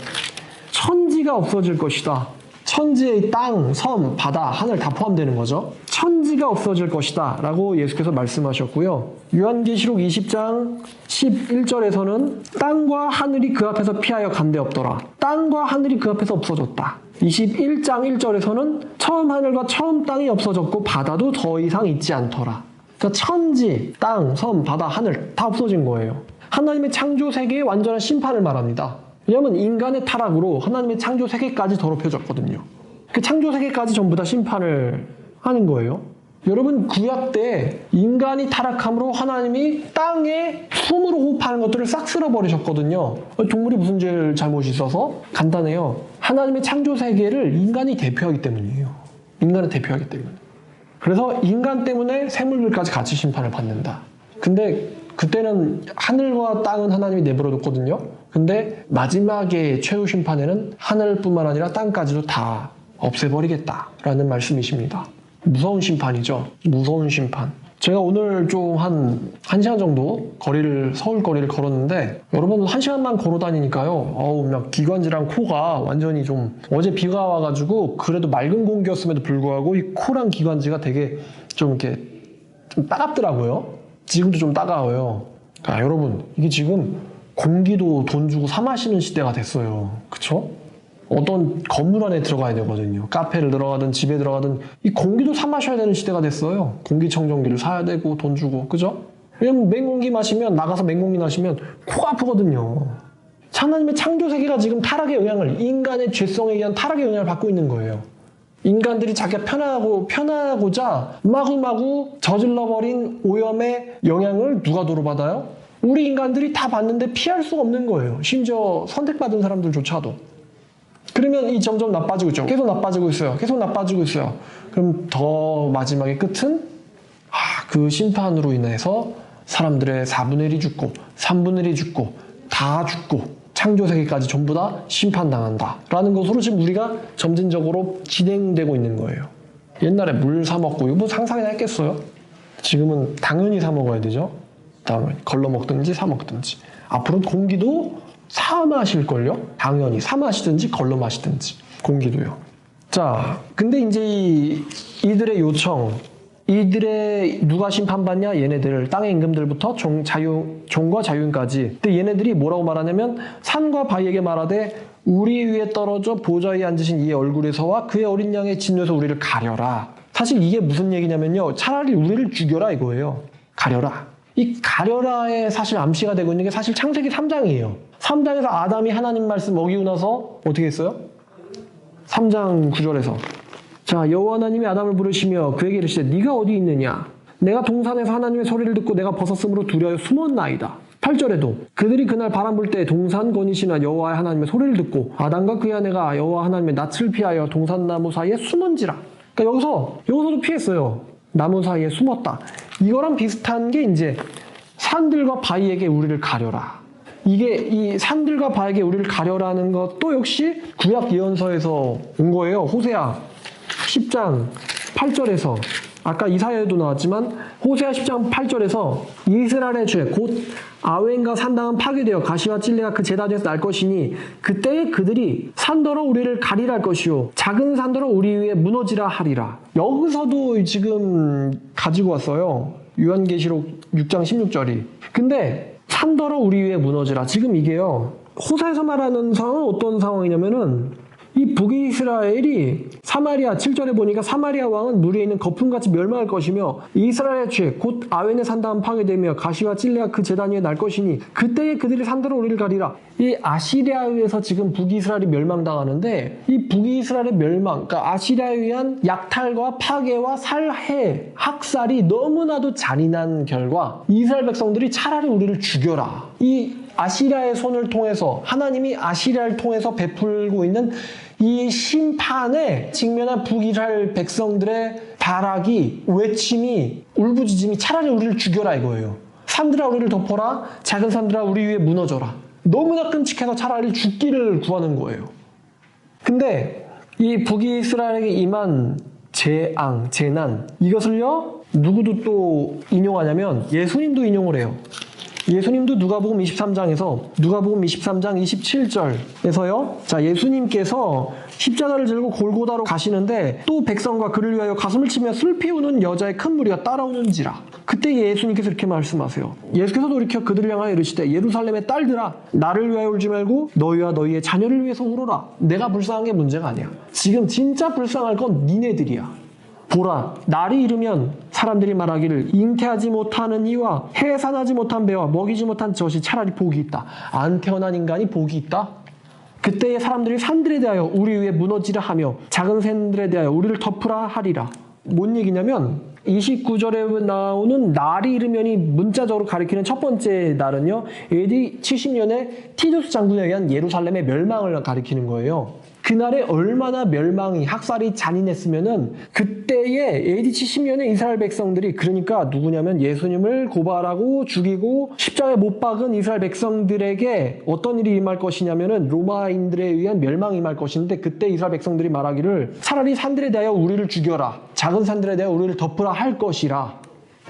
천지가 없어질 것이다. 천지의 땅, 섬, 바다, 하늘 다 포함되는 거죠. 천지가 없어질 것이다 라고 예수께서 말씀하셨고요. 요한계시록 20장 11절에서는 땅과 하늘이 그 앞에서 피하여 간데 없더라. 땅과 하늘이 그 앞에서 없어졌다. 21장 1절에서는 처음 하늘과 처음 땅이 없어졌고 바다도 더 이상 있지 않더라. 그러니까 천지, 땅, 섬, 바다, 하늘 다 없어진 거예요. 하나님의 창조 세계의 완전한 심판을 말합니다. 왜냐하면 인간의 타락으로 하나님의 창조 세계까지 더럽혀졌거든요. 그 창조 세계까지 전부 다 심판을 하는 거예요. 여러분, 구약 때 인간이 타락함으로 하나님이 땅에 숨으로 호흡하는 것들을 싹 쓸어버리셨거든요. 동물이 무슨 죄를 잘못이 있어서? 간단해요. 하나님의 창조 세계를 인간이 대표하기 때문이에요. 인간을 대표하기 때문에. 그래서 인간 때문에 생물들까지 같이 심판을 받는다. 근데 그때는 하늘과 땅은 하나님이 내버려뒀거든요. 근데 마지막에 최후 심판에는 하늘뿐만 아니라 땅까지도 다 없애버리겠다라는 말씀이십니다. 무서운 심판이죠. 무서운 심판. 제가 오늘 좀 한 1시간 정도 서울 거리를 걸었는데, 여러분 1시간만 걸어 다니니까요, 막 기관지랑 코가 완전히 좀, 어제 비가 와가지고 그래도 맑은 공기였음에도 불구하고 이 코랑 기관지가 되게 좀 이렇게 좀 따갑더라고요. 지금도 좀 따가워요. 그러니까 여러분, 이게 지금 공기도 돈 주고 사 마시는 시대가 됐어요. 그쵸? 어떤 건물 안에 들어가야 되거든요. 카페를 들어가든 집에 들어가든 이 공기도 사 마셔야 되는 시대가 됐어요. 공기청정기를 사야 되고 돈 주고, 그죠? 왜냐면 맹공기 마시면, 나가서 맹공기 마시면 코가 아프거든요. 하나님의 창조 세계가 지금 타락의 영향을, 인간의 죄성에 의한 타락의 영향을 받고 있는 거예요. 인간들이 자기가 편하고자 마구마구 저질러버린 오염의 영향을 누가 도로받아요? 우리 인간들이 다 받는데 피할 수가 없는 거예요. 심지어 선택받은 사람들조차도. 그러면 이 점점 나빠지고 있죠. 계속 나빠지고 있어요. 계속 나빠지고 있어요. 그럼 더 마지막의 끝은 그 심판으로 인해서 사람들의 4분의 1이 죽고 3분의 1이 죽고 다 죽고 창조세계까지 전부 다 심판당한다 라는 것으로 지금 우리가 점진적으로 진행되고 있는 거예요. 옛날에 물 사 먹고 이거 뭐 상상이나 했겠어요? 지금은 당연히 사 먹어야 되죠. 다음에 걸러 먹든지 사 먹든지. 앞으로 공기도 사 마실걸요? 당연히 사 마시든지 걸러 마시든지. 공기도요. 자, 근데 이제 이들의 요청, 이들의 누가 심판받냐? 얘네들, 땅의 임금들부터 종과 자유인까지. 근데 얘네들이 뭐라고 말하냐면 산과 바위에게 말하되 우리 위에 떨어져 보좌 위에 앉으신 이의 얼굴에서와 그의 어린 양의 진노에서 우리를 가려라. 사실 이게 무슨 얘기냐면요, 차라리 우리를 죽여라 이거예요. 가려라. 이 가려라에 사실 암시가 되고 있는 게 사실 창세기 3장이에요. 3장에서 아담이 하나님 말씀 어기고 나서 어떻게 했어요? 3장 9절에서 자, 여호와 하나님이 아담을 부르시며 그에게 이르시되 네가 어디 있느냐? 내가 동산에서 하나님의 소리를 듣고 내가 벗었으므로 두려워 숨었나이다. 8절에도 그들이 그날 바람 불 때 동산 거니시나 여호와의 하나님의 소리를 듣고 아담과 그의 아내가 여호와 하나님의 낯을 피하여 동산나무 사이에 숨은지라. 그러니까 여기서도 피했어요. 나무 사이에 숨었다. 이거랑 비슷한 게 이제 산들과 바위에게 우리를 가려라. 이게 이 산들과 바위에게 우리를 가려라는 것도 역시 구약 예언서에서 온 거예요. 호세아 10장 8절에서 아까 이사야에도 나왔지만 호세아 10장 8절에서 이스라엘의 죄 곧 아웬과 산당은 파괴되어 가시와 찔레가 그 제단 위에서 날 것이니 그때에 그들이 산더러 우리를 가리라 할 것이요 작은 산더러 우리 위에 무너지라 하리라. 여기서도 지금 가지고 왔어요. 요한계시록 6장 16절이. 근데 산더러 우리 위에 무너지라. 지금 이게요, 호세아에서 말하는 상황은 어떤 상황이냐면은 이 북이스라엘이 사마리아 7절에 보니까 사마리아 왕은 물 위에 있는 거품같이 멸망할 것이며 이스라엘의 죄 곧 아웬의 산당은 파괴되며 가시와 찔레가 그 제단 위에 날 것이니 그때에 그들이 산더러 우리를 가리라. 이 아시리아에 의해서 지금 북이스라엘이 멸망당하는데 이 북이스라엘의 멸망, 그러니까 아시리아에 의한 약탈과 파괴와 살해, 학살이 너무나도 잔인한 결과 이스라엘 백성들이 차라리 우리를 죽여라. 이 아시리아의 손을 통해서 하나님이 아시리아를 통해서 베풀고 있는 이 심판에 직면한 북이스라엘 백성들의 발악이, 외침이, 울부짖음이 차라리 우리를 죽여라 이거예요. 산들아 우리를 덮어라. 작은 산들아 우리 위에 무너져라. 너무나 끔찍해서 차라리 죽기를 구하는 거예요. 근데 이 북이스라엘에게 임한 재앙, 재난, 이것을요 누구도 또 인용하냐면 예수님도 인용을 해요. 예수님도 누가복음 23장 27절에서요. 자, 예수님께서 십자가를 들고 골고다로 가시는데 또 백성과 그를 위하여 가슴을 치며 슬피 우는 여자의 큰 무리가 따라오는지라. 그때 예수님께서 이렇게 말씀하세요. 예수께서 돌이켜 그들을 향하여 이르시되 예루살렘의 딸들아 나를 위하여 울지 말고 너희와 너희의 자녀를 위해서 울어라. 내가 불쌍한 게 문제가 아니야. 지금 진짜 불쌍할 건 니네들이야. 보라, 날이 이르면 사람들이 말하기를 잉태하지 못하는 이와 해산하지 못한 배와 먹이지 못한 젖이 차라리 복이 있다. 안 태어난 인간이 복이 있다. 그때에 사람들이 산들에 대하여 우리 위에 무너지라 하며 작은 산들에 대하여 우리를 덮으라 하리라. 뭔 얘기냐면 29절에 나오는 날이 이르면이 문자적으로 가리키는 첫 번째 날은요, AD 70년에 티두스 장군에 의한 예루살렘의 멸망을 가리키는 거예요. 그날에 얼마나 멸망이, 학살이 잔인했으면은 그때에 AD 70년에 이스라엘 백성들이, 그러니까 누구냐면 예수님을 고발하고 죽이고 십자가에 못 박은 이스라엘 백성들에게 어떤 일이 임할 것이냐면은 로마인들에 의한 멸망이 임할 것인데, 그때 이스라엘 백성들이 말하기를 차라리 산들에 대하여 우리를 죽여라. 작은 산들에 대하여 우리를 덮으라 할 것이라.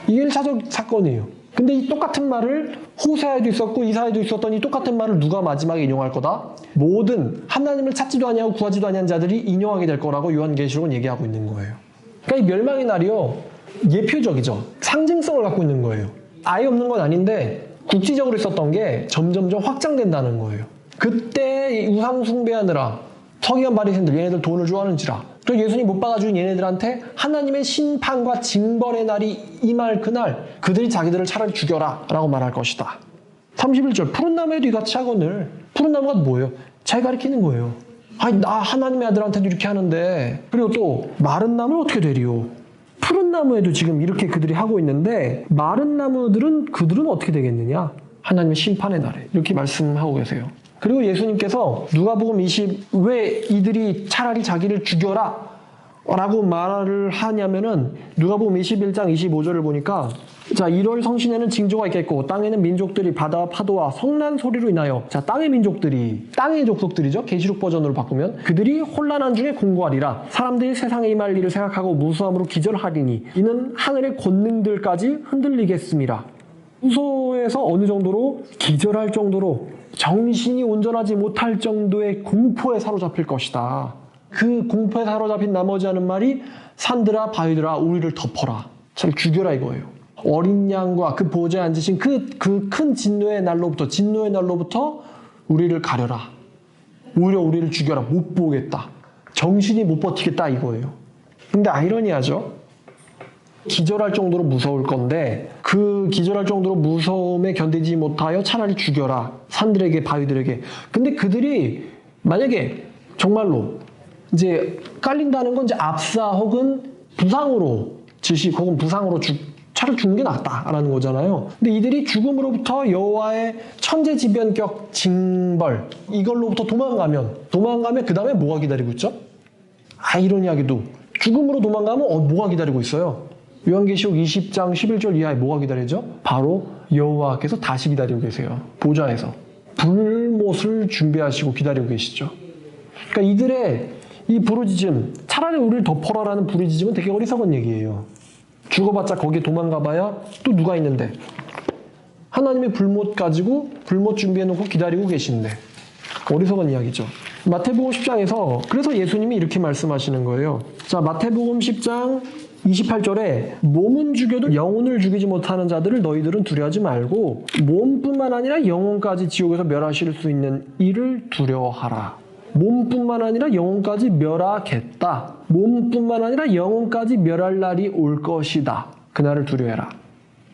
이게 1차적 사건이에요. 근데 이 똑같은 말을 호세아에도 있었고 이사야에도 있었던 이 똑같은 말을 누가 마지막에 인용할 거다? 모든 하나님을 찾지도 아니하고 구하지도 아니한 자들이 인용하게 될 거라고 요한계시록은 얘기하고 있는 거예요. 그러니까 이 멸망의 날이요, 예표적이죠. 상징성을 갖고 있는 거예요. 아예 없는 건 아닌데 국지적으로 있었던 게 점점점 확장된다는 거예요. 그때 우상 숭배하느라 서기관 바리새인들 얘네들 돈을 좋아하는지라 그 예수님 못 박아준 얘네들한테 하나님의 심판과 징벌의 날이 임할 그날 그들이 자기들을 차라리 죽여라 라고 말할 것이다. 31절 푸른 나무에도 이같이 하거늘. 푸른 나무가 뭐예요? 잘 가리키는 거예요. 아니 나 하나님의 아들한테도 이렇게 하는데. 그리고 또 마른 나무는 어떻게 되리요? 푸른 나무에도 지금 이렇게 그들이 하고 있는데 마른 나무들은 그들은 어떻게 되겠느냐? 하나님의 심판의 날에 이렇게 말씀하고 계세요. 그리고 예수님께서 누가복음 20 왜 이들이 차라리 자기를 죽여라 라고 말을 하냐면은 누가복음 21장 25절을 보니까 자 1월 성신에는 징조가 있겠고 땅에는 민족들이 바다와 파도와 성난 소리로 인하여 자 땅의 민족들이 땅의 족속들이죠. 계시록 버전으로 바꾸면 그들이 혼란한 중에 공고하리라. 사람들이 세상에 임할 일을 생각하고 무수함으로 기절하리니 이는 하늘의 권능들까지 흔들리겠습니다. 무서워해서 어느 정도로 기절할 정도로 정신이 온전하지 못할 정도의 공포에 사로잡힐 것이다. 그 공포에 사로잡힌 나머지 하는 말이 산들아 바위들아 우리를 덮어라. 잘 죽여라 이거예요. 어린 양과 그 보좌에 앉으신 그 큰 진노의 날로부터 우리를 가려라. 오히려 우리를 죽여라. 못 보겠다. 정신이 못 버티겠다 이거예요. 근데 아이러니하죠. 기절할 정도로 무서울 건데 그 기절할 정도로 무서움에 견디지 못하여 차라리 죽여라. 산들에게 바위들에게. 근데 그들이 만약에 정말로 이제 깔린다는 건 이제 압사 혹은 부상으로 질식 혹은 부상으로 차라리 죽는 게 낫다라는 거잖아요. 근데 이들이 죽음으로부터 여호와의 천재지변격 징벌 이걸로부터 도망가면 그 다음에 뭐가 기다리고 있죠? 아이러니하게도 죽음으로 도망가면 뭐가 기다리고 있어요? 요한계시록 20장 11절 이하에 뭐가 기다리죠? 바로 여호와께서 다시 기다리고 계세요. 보좌에서 불못을 준비하시고 기다리고 계시죠. 그러니까 이들의 이 부르짖음, 차라리 우리를 덮어라라는 부르짖음은 되게 어리석은 얘기예요. 죽어봤자 거기에 도망가봐야 또 누가 있는데 하나님의 불못 가지고 불못 준비해놓고 기다리고 계신데 어리석은 이야기죠. 마태복음 10장에서 그래서 예수님이 이렇게 말씀하시는 거예요. 자, 마태복음 10장 28절에 몸은 죽여도 영혼을 죽이지 못하는 자들을 너희들은 두려워하지 말고 몸뿐만 아니라 영혼까지 지옥에서 멸하실 수 있는 이를 두려워하라. 몸뿐만 아니라 영혼까지 멸하겠다. 몸뿐만 아니라 영혼까지 멸할 날이 올 것이다. 그날을 두려워해라.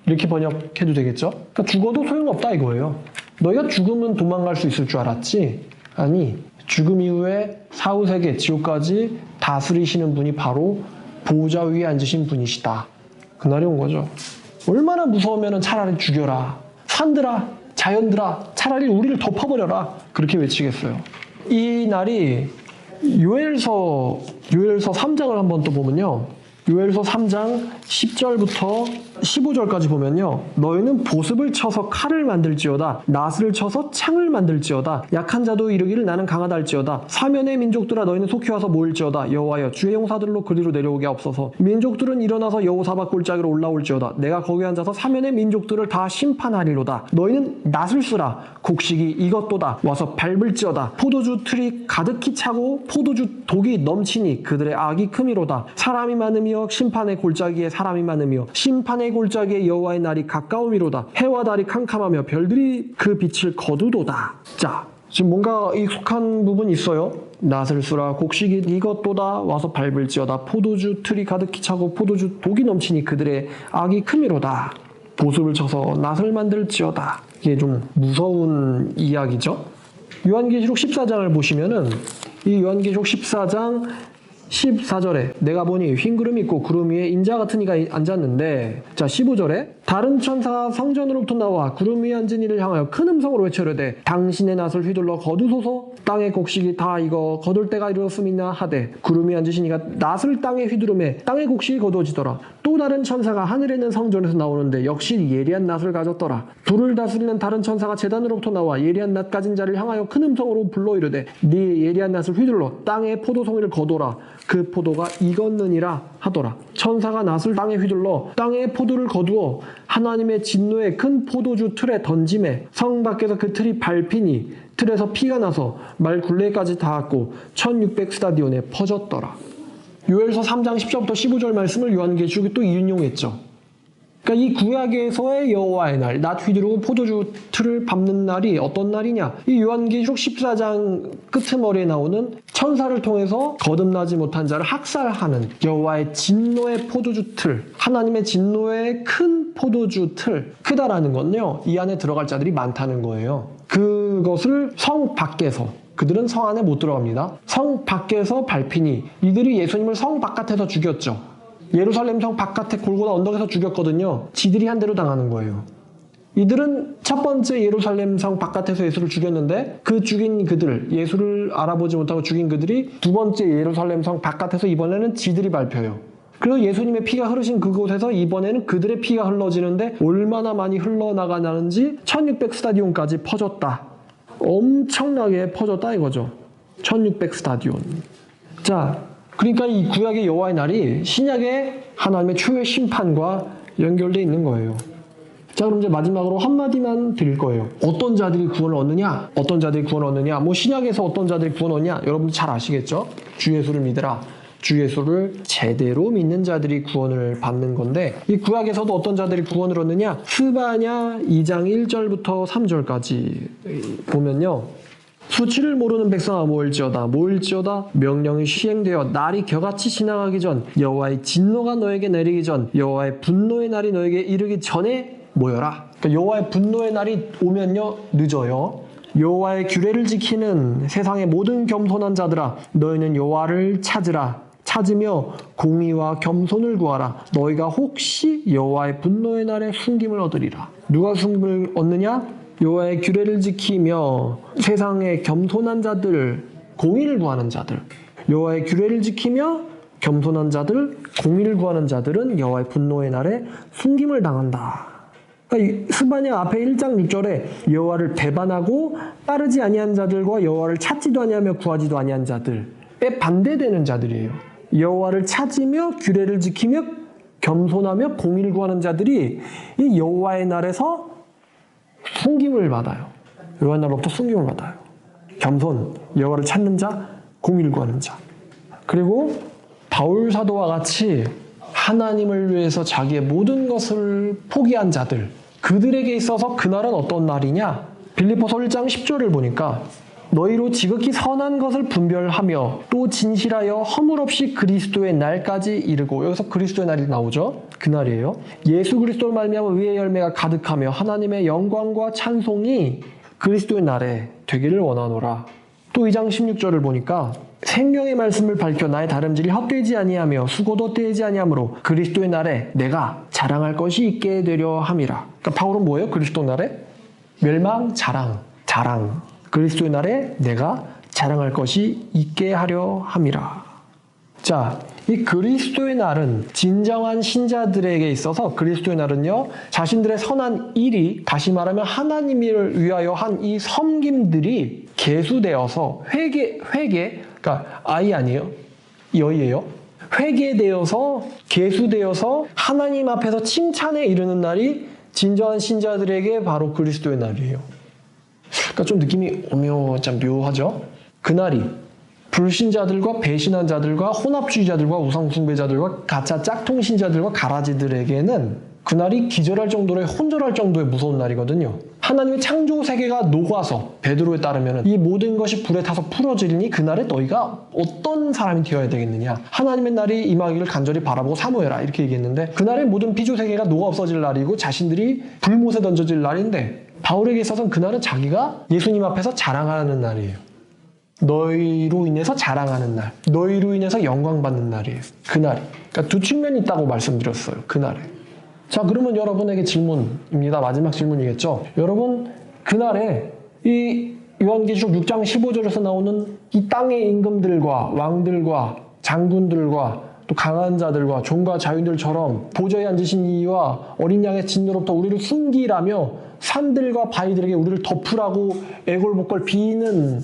이렇게 번역해도 되겠죠? 그러니까 죽어도 소용없다 이거예요. 너희가 죽으면 도망갈 수 있을 줄 알았지? 아니, 죽음 이후에 사후세계, 지옥까지 다스리시는 분이 바로 보호자 위에 앉으신 분이시다. 그날이 온 거죠. 얼마나 무서우면 차라리 죽여라. 산들아, 자연들아, 차라리 우리를 덮어버려라. 그렇게 외치겠어요. 이 날이 요엘서 3장을 한번 또 보면요. 요엘서 3장 10절부터 15절까지 보면요. 너희는 보습을 쳐서 칼을 만들지어다. 낫을 쳐서 창을 만들지어다. 약한 자도 이르기를 나는 강하다 할지어다. 사면의 민족들아 너희는 속히 와서 모일지어다. 여호와여 주의 용사들로 그리로 내려오게 하옵소서. 민족들은 일어나서 여호사밧 골짜기로 올라올지어다. 내가 거기 앉아서 사면의 민족들을 다 심판하리로다. 너희는 낫을 쓰라. 곡식이 이것도다. 와서 밟을지어다. 포도주 틀이 가득히 차고 포도주 독이 넘치니 그들의 악이 크미로다. 사람이 많으며 심판의 골짜기에 사람이 많으며 심판의 골짜기에 여호와의 날이 가까우미로다. 해와 달이 캄캄하며 별들이 그 빛을 거두도다. 자, 지금 뭔가 익숙한 부분이 있어요. 낫을 쓰라. 곡식이 이것도다. 와서 밟을지어다. 포도주 틀이 가득히 차고 포도주 독이 넘치니 그들의 악이 크미로다. 보습을 쳐서 낫을 만들지어다. 이게 좀 무서운 이야기죠. 요한계시록 14장을 보시면은 이 요한계시록 14장 14절에 내가 보니 흰 구름이 있고 구름 위에 인자 같은 이가 앉았는데 자 15절에 다른 천사가 성전으로부터 나와 구름 위에 앉은 이를 향하여 큰 음성으로 외쳐려되 당신의 낫을 휘둘러 거두소서 땅의 곡식이 다 익어 거둘 때가 이르렀음이나 하되 구름 위에 앉으신 이가 낫을 땅에 휘두르매 땅의 곡식이 거두어지더라. 또 다른 천사가 하늘에 있는 성전에서 나오는데 역시 예리한 낫을 가졌더라. 불을 다스리는 다른 천사가 제단으로부터 나와 예리한 낫 가진 자를 향하여 큰 음성으로 불러 이르되 네 예리한 낫을 휘둘러 땅의 포도송이를 거둬라. 그 포도가 익었느니라 하더라. 천사가 낫을 땅에 휘둘러 땅의 포도를 거두어 하나님의 진노의 큰 포도주 틀에 던짐에 성 밖에서 그 틀이 밟히니 틀에서 피가 나서 말 굴레까지 닿았고 1600 스타디온에 퍼졌더라. 요엘서 3장 10절부터 15절 말씀을 요한계시록이 또 인용했죠. 그러니까 이 구약에서의 여호와의 날, 낫 휘두르고 포도주 틀을 밟는 날이 어떤 날이냐? 이 요한계시록 14장 끄트머리에 나오는 천사를 통해서 거듭나지 못한 자를 학살하는 여호와의 진노의 포도주 틀, 하나님의 진노의 큰 포도주 틀. 크다라는 건요, 이 안에 들어갈 자들이 많다는 거예요. 그것을 성 밖에서, 그들은 성 안에 못 들어갑니다. 성 밖에서 밟히니 이들이 예수님을 성 바깥에서 죽였죠. 예루살렘 성 바깥에 골고다 언덕에서 죽였거든요. 지들이 한 대로 당하는 거예요. 이들은 첫 번째 예루살렘 성 바깥에서 예수를 죽였는데 그 죽인 그들, 예수를 알아보지 못하고 죽인 그들이 두 번째 예루살렘 성 바깥에서 이번에는 지들이 밟혀요. 그래서 예수님의 피가 흐르신 그곳에서 이번에는 그들의 피가 흘러지는데 얼마나 많이 흘러나가냐는지 1600 스타디온까지 퍼졌다. 엄청나게 퍼졌다 이거죠. 1600 스타디온. 자, 그러니까 이 구약의 여호와의 날이 신약의 하나님의 추후의 심판과 연결되어 있는 거예요. 자, 그럼 이제 마지막으로 한마디만 드릴 거예요. 어떤 자들이 구원을 얻느냐? 어떤 자들이 구원을 얻느냐? 뭐 신약에서 어떤 자들이 구원을 얻느냐? 여러분 잘 아시겠죠? 주 예수를 믿으라. 주 예수를 제대로 믿는 자들이 구원을 받는 건데 이 구약에서도 어떤 자들이 구원을 얻느냐? 스바냐 2장 1절부터 3절까지 보면요. 수치를 모르는 백성아 모일지어다 명령이 시행되어 날이 겨같이 지나가기 전 여호와의 진노가 너에게 내리기 전 여호와의 분노의 날이 너에게 이르기 전에 모여라. 그러니까 여호와의 분노의 날이 오면요 늦어요. 여호와의 규례를 지키는 세상의 모든 겸손한 자들아 너희는 여호와를 찾으며 공의와 겸손을 구하라. 너희가 혹시 여호와의 분노의 날에 숨김을 얻으리라. 누가 숨김을 얻느냐? 여호와의 규례를 지키며 세상의 겸손한 자들, 공의를 구하는 자들. 여호와의 규례를 지키며 겸손한 자들, 공의를 구하는 자들은 여호와의 분노의 날에 숨김을 당한다. 그러니까 스바냐 앞에 1장 6절에 여호와를 배반하고 따르지 아니한 자들과 여호와를 찾지도 아니하며 구하지도 아니한 자들에 반대되는 자들이에요. 여호와를 찾으며 규례를 지키며 겸손하며 공의를 구하는 자들이 이 여호와의 날에서 숨김을 받아요. 여호와의 날로부터 숨김을 받아요. 겸손, 여호와를 찾는 자, 공의를 구하는 자. 그리고 바울 사도와 같이 하나님을 위해서 자기의 모든 것을 포기한 자들, 그들에게 있어서 그날은 어떤 날이냐? 빌립보서 1장 10절을 보니까 너희로 지극히 선한 것을 분별하며 또 진실하여 허물 없이 그리스도의 날까지 이르고, 여기서 그리스도의 날이 나오죠. 그날이에요. 예수 그리스도로 말미암아 의의 열매가 가득하며 하나님의 영광과 찬송이 그리스도의 날에 되기를 원하노라. 또 2장 16절을 보니까 생명의 말씀을 밝혀 나의 다름질이 헛되지 아니하며 수고도 헛되지 아니하므로 그리스도의 날에 내가 자랑할 것이 있게 되려 함이라. 그러니까 바울은 뭐예요? 그리스도 날에? 멸망, 자랑. 그리스도의 날에 내가 자랑할 것이 있게 하려 함이라. 자, 이 그리스도의 날은 진정한 신자들에게 있어서 그리스도의 날은요, 자신들의 선한 일이, 다시 말하면 하나님을 위하여 한 이 섬김들이 계수되어서 회개, 그러니까 아이 아니에요? 여이예요? 회개되어서 계수되어서 하나님 앞에서 칭찬에 이르는 날이 진정한 신자들에게 바로 그리스도의 날이에요. 그러니까 좀 느낌이 참 묘하죠? 그날이 불신자들과 배신한 자들과 혼합주의자들과 우상숭배자들과 가짜 짝퉁신자들과 가라지들에게는 그날이 기절할 정도로 혼절할 정도의 무서운 날이거든요. 하나님의 창조 세계가 녹아서 베드로에 따르면 이 모든 것이 불에 타서 풀어지리니 그날에 너희가 어떤 사람이 되어야 되겠느냐. 하나님의 날이 임하기를 간절히 바라보고 사모해라 이렇게 얘기했는데 그날에 모든 피조 세계가 녹아 없어질 날이고 자신들이 불못에 던져질 날인데 바울에게 있어서는 그날은 자기가 예수님 앞에서 자랑하는 날이에요. 너희로 인해서 자랑하는 날, 너희로 인해서 영광받는 날이에요. 그날이. 그러니까 두 측면이 있다고 말씀드렸어요. 그날에. 자, 그러면 여러분에게 질문입니다. 마지막 질문이겠죠. 여러분, 그날에 이 요한계시록 6장 15절에서 나오는 이 땅의 임금들과 왕들과 장군들과 또 강한 자들과 종과 자유인들처럼 보좌에 앉으신 이와 어린 양의 진노로부터 우리를 숨기라며 산들과 바위들에게 우리를 덮으라고 애골복걸 비는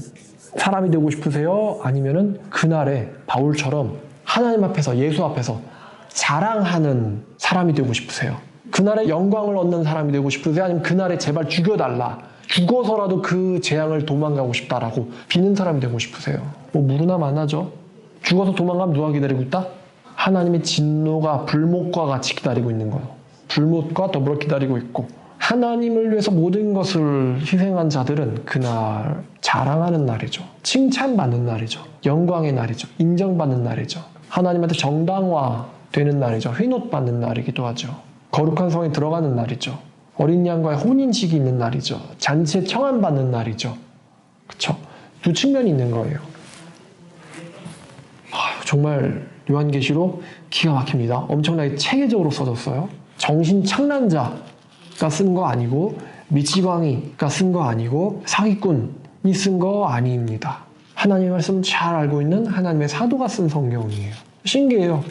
사람이 되고 싶으세요? 아니면은 그날에 바울처럼 하나님 앞에서, 예수 앞에서 자랑하는 사람이 되고 싶으세요? 그날에 영광을 얻는 사람이 되고 싶으세요? 아니면 그날에 제발 죽여달라, 죽어서라도 그 재앙을 도망가고 싶다라고 비는 사람이 되고 싶으세요? 뭐 무르나 만하죠. 죽어서 도망가면 누가 기다리고 있다? 하나님의 진노가 불목과 같이 기다리고 있는 거예요. 불못과 더불어 기다리고 있고 하나님을 위해서 모든 것을 희생한 자들은 그날 자랑하는 날이죠. 칭찬받는 날이죠. 영광의 날이죠. 인정받는 날이죠. 하나님한테 정당화되는 날이죠. 회노받는 날이기도 하죠. 거룩한 성에 들어가는 날이죠. 어린 양과의 혼인식이 있는 날이죠. 잔치에 청함받는 날이죠. 그렇죠? 두 측면이 있는 거예요. 정말 요한계시록 기가 막힙니다. 엄청나게 체계적으로 써졌어요. 정신착란자가 쓴 거 아니고 미치광이가 쓴 거 아니고 사기꾼이 쓴 거 아닙니다. 하나님의 말씀 잘 알고 있는 하나님의 사도가 쓴 성경이에요. 신기해요.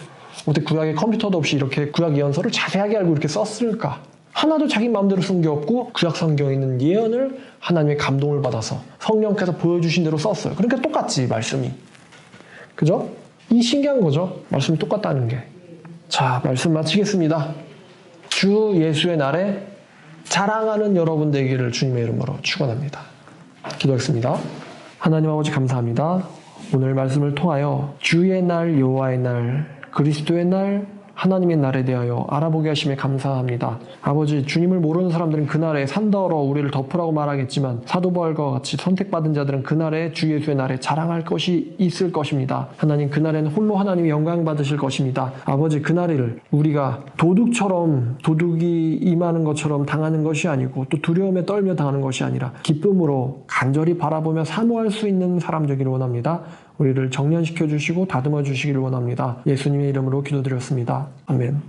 어떻게 구약에 컴퓨터도 없이 이렇게 구약 예언서를 자세하게 알고 이렇게 썼을까? 하나도 자기 마음대로 쓴 게 없고 구약 성경에 있는 예언을 하나님의 감동을 받아서 성령께서 보여주신 대로 썼어요. 그러니까 똑같지 말씀이. 그죠? 이 신기한 거죠. 말씀이 똑같다는 게. 자, 말씀 마치겠습니다. 주 예수의 날에 자랑하는 여러분 되기를 주님의 이름으로 축원합니다. 기도하겠습니다. 하나님 아버지 감사합니다. 오늘 말씀을 통하여 주의 날, 여호와의 날, 그리스도의 날, 하나님의 날에 대하여 알아보게 하심에 감사합니다. 아버지, 주님을 모르는 사람들은 그날에 산더러 우리를 덮으라고 말하겠지만 사도 바울과 같이 선택받은 자들은 그날에 주 예수의 날에 자랑할 것이 있을 것입니다. 하나님, 그날에는 홀로 하나님이 영광 받으실 것입니다. 아버지, 그날을 우리가 도둑처럼 도둑이 임하는 것처럼 당하는 것이 아니고 또 두려움에 떨며 당하는 것이 아니라 기쁨으로 간절히 바라보며 사모할 수 있는 사람 되기를 원합니다. 우리를 정련시켜 주시고 다듬어 주시기를 원합니다. 예수님의 이름으로 기도드렸습니다. 아멘.